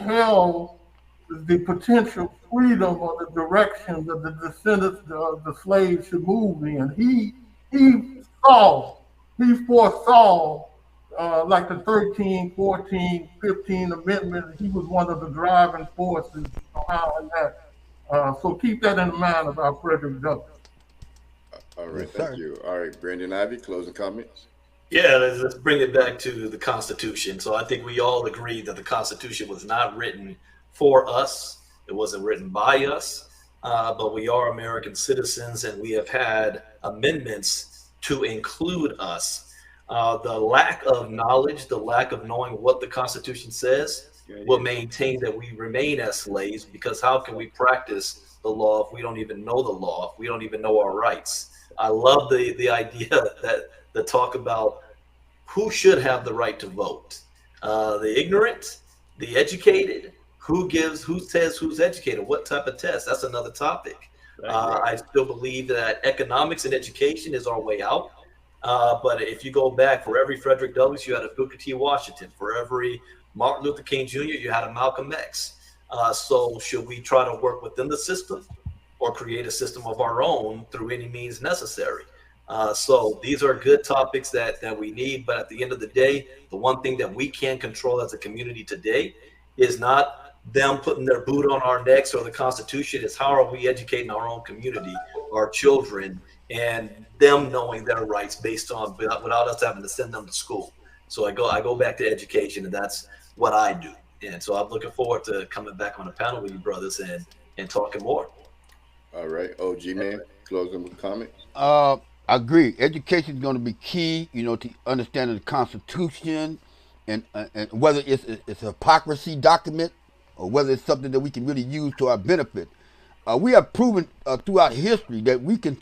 held the potential freedom or the direction that the descendants of the slaves should move in. He foresaw like the 13, 14, 15 Amendment. He was one of the driving forces behind that. So keep that in mind about Frederick Douglass. All right, thank you. All right, Brandon Ivy, closing comments. Yeah, let's bring it back to the Constitution. So I think we all agree that the Constitution was not written for us. It wasn't written by us, but we are American citizens, and we have had amendments to include us. The lack of knowledge, the lack of knowing what the Constitution says will maintain that we remain as slaves, because how can we practice the law if we don't even know the law, if we don't even know our rights? I love the idea that the talk about who should have the right to vote. The ignorant, the educated, who says who's educated, what type of test? That's another topic. I still believe that economics and education is our way out. But if you go back, for every Frederick Douglass, you had a Booker T. Washington. For every Martin Luther King Jr., you had a Malcolm X. So should we try to work within the system or create a system of our own through any means necessary? So these are good topics that we need. But at the end of the day, the one thing that we can control as a community today is not them putting their boot on our necks or the Constitution. Is how are we educating our own community, our children, and them knowing their rights based on without us having to send them to school. So I go back to education, and that's what I do. And so I'm looking forward to coming back on the panel with you brothers and talking more. All right, OG man, closing comments. I agree. Education is going to be key, to understanding the Constitution, and whether it's a hypocrisy document or whether it's something that we can really use to our benefit. We have proven throughout history that we can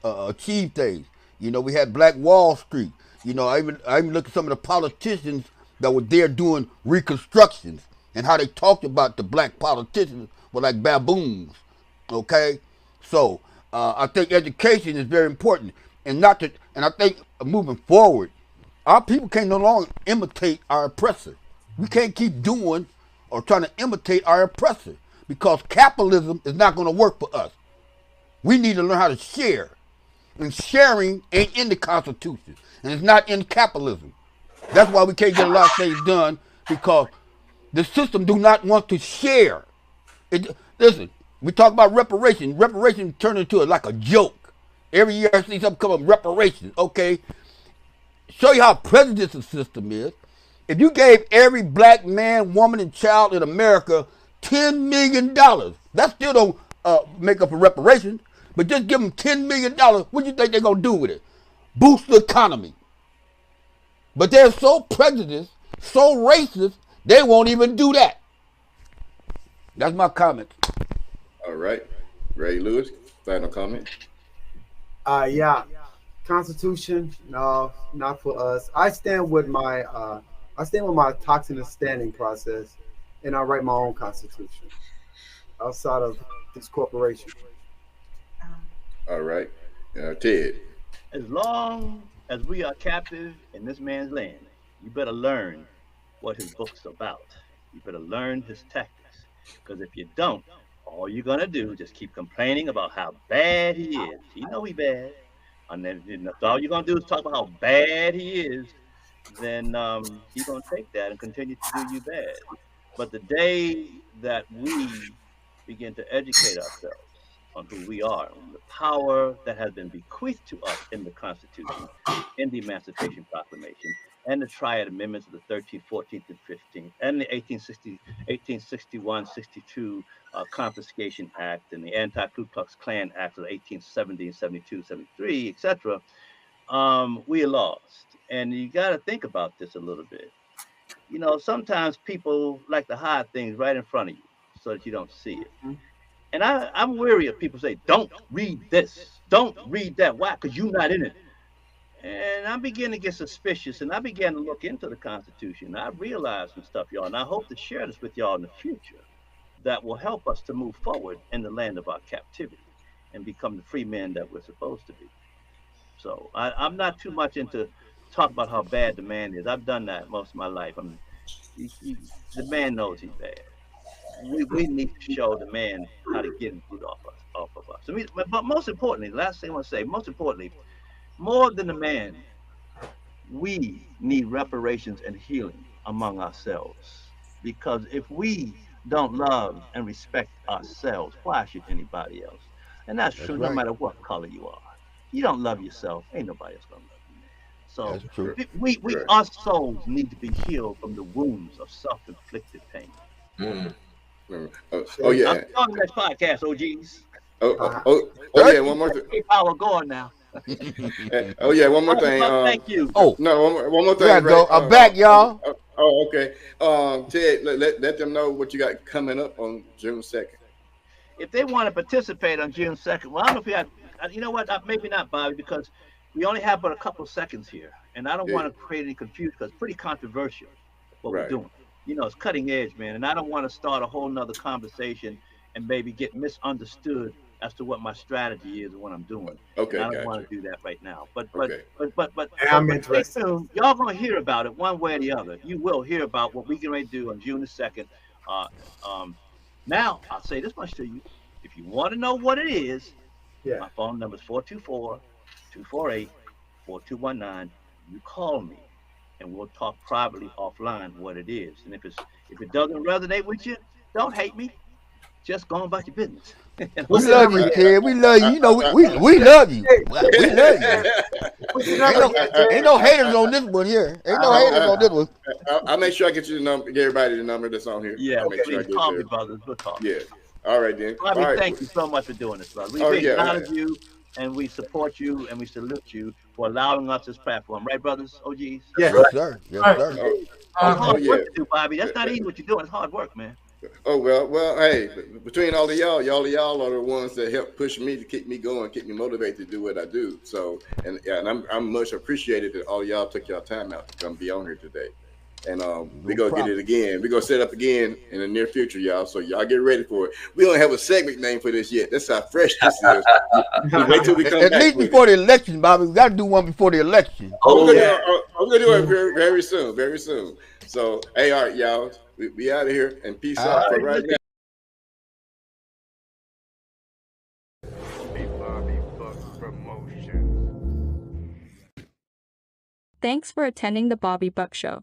achieve things. We had Black Wall Street. I even look at some of the politicians that were there doing reconstructions and how they talked about the black politicians were like baboons. Okay, so I think education is very important, and I think moving forward, our people can no longer imitate our oppressor. We can't keep doing or trying to imitate our oppressor because capitalism is not going to work for us. We need to learn how to share, and sharing ain't in the Constitution, and it's not in capitalism. That's why we can't get a lot of things done because the system do not want to share. Listen, we talk about reparations. Reparations turn into like a joke. Every year I see something come up, reparations. Okay, show you how prejudiced the system is. If you gave every black man, woman, and child in America $10 million, that still don't make up for reparations, but just give them $10 million, what do you think they're going to do with it? Boost the economy. But they're so prejudiced, so racist, they won't even do that. That's my comment. All right, Ray Lewis, final comment. Yeah, Constitution, no, not for us. I stand with my toxin standing process, and I write my own constitution outside of this corporation. All right, Ted. As long as we are captive in this man's land, you better learn what his book's about. You better learn his tactics. Because if you don't, all you're going to do is just keep complaining about how bad he is. He know he bad. And then if all you're going to do is talk about how bad he is, then he's going to take that and continue to do you bad. But the day that we begin to educate ourselves on who we are, on the power that has been bequeathed to us in the Constitution, in the Emancipation Proclamation, and the Triad Amendments of the 13th, 14th, and 15th, and the 1861-62 Confiscation Act, and the Anti-Ku Klux Klan Act of the 1870, 72, 73, etc., we are lost. And you got to think about this a little bit. Sometimes people like to hide things right in front of you so that you don't see it. And I'm weary of people say, don't read this, don't read that. Why? Because you're not in it. And I began to get suspicious, and I began to look into the Constitution. I realized some stuff, y'all, and I hope to share this with y'all in the future that will help us to move forward in the land of our captivity and become the free men that we're supposed to be. So I'm not too much into talk about how bad the man is. I've done that most of my life. The man knows he's bad. We need to show the man how to get his boot off of us. But most importantly, last thing I want to say, most importantly, more than the man, we need reparations and healing among ourselves. Because if we don't love and respect ourselves, why should anybody else? And that's true no matter what color you are. You don't love yourself, ain't nobody else gonna love you. So that's true. we our souls need to be healed from the wounds of self-inflicted pain. Oh yeah. I'm on the next podcast, OGs. Oh yeah. One more thing. Keep power going now. Oh yeah. One more thing. Thank you. No. One more thing. Yeah, go. I'm back, y'all. Okay. Ted, let them know what you got coming up on June 2nd. If they want to participate on June 2nd, well, I don't know if you know what? Maybe not, Bobby, because we only have but a couple of seconds here, and I don't want to create any confusion because it's pretty controversial what we're doing. It's cutting edge, man, and I don't want to start a whole nother conversation and maybe get misunderstood as to what my strategy is and what I'm doing. Okay, and I don't want to do that right now. But I'm interested. Soon, y'all gonna hear about it one way or the other. You will hear about what we can ready to do on June the 2nd. Now I'll say this much to you: if you want to know what it is, my phone number is 424-248-4219. You call me, and we'll talk privately offline what it is. And if it doesn't resonate with you, don't hate me. Just go about your business. We love you, Ted. We love you. You know, we love you. We love you. Ain't no haters on this one here. Ain't no haters on this one. I'll make sure I get you the number, get everybody the number that's on here. Yeah, I'll make sure I please get call there. me, brothers. We'll talk. Yeah. All right then. Bobby, All right. thank you so much for doing this, brother. We Oh, big yeah, honor right. you, and we support you, and we salute you for allowing us this platform. Right, brothers? OGs? Yeah. Yes, sir. Yes, sir. It's Oh, hard yeah. work to do, Bobby. That's not easy what you're doing. It's hard work, man. Oh well, hey, between all of y'all are the ones that help push me to keep me going, keep me motivated to do what I do. So, and I'm much appreciated that all of y'all took y'all time out to come be on here today. And we're gonna get it again. We're gonna set up again in the near future, y'all. So y'all get ready for it. We don't have a segment name for this yet. That's how fresh this is. Wait till we come At back least with before the election, Bobby. We got to do one before the election. we're gonna do it very, very soon, very soon. So, hey, all right, y'all, we out of here and peace out for right now. Thanks for attending the Bobby Buck Show.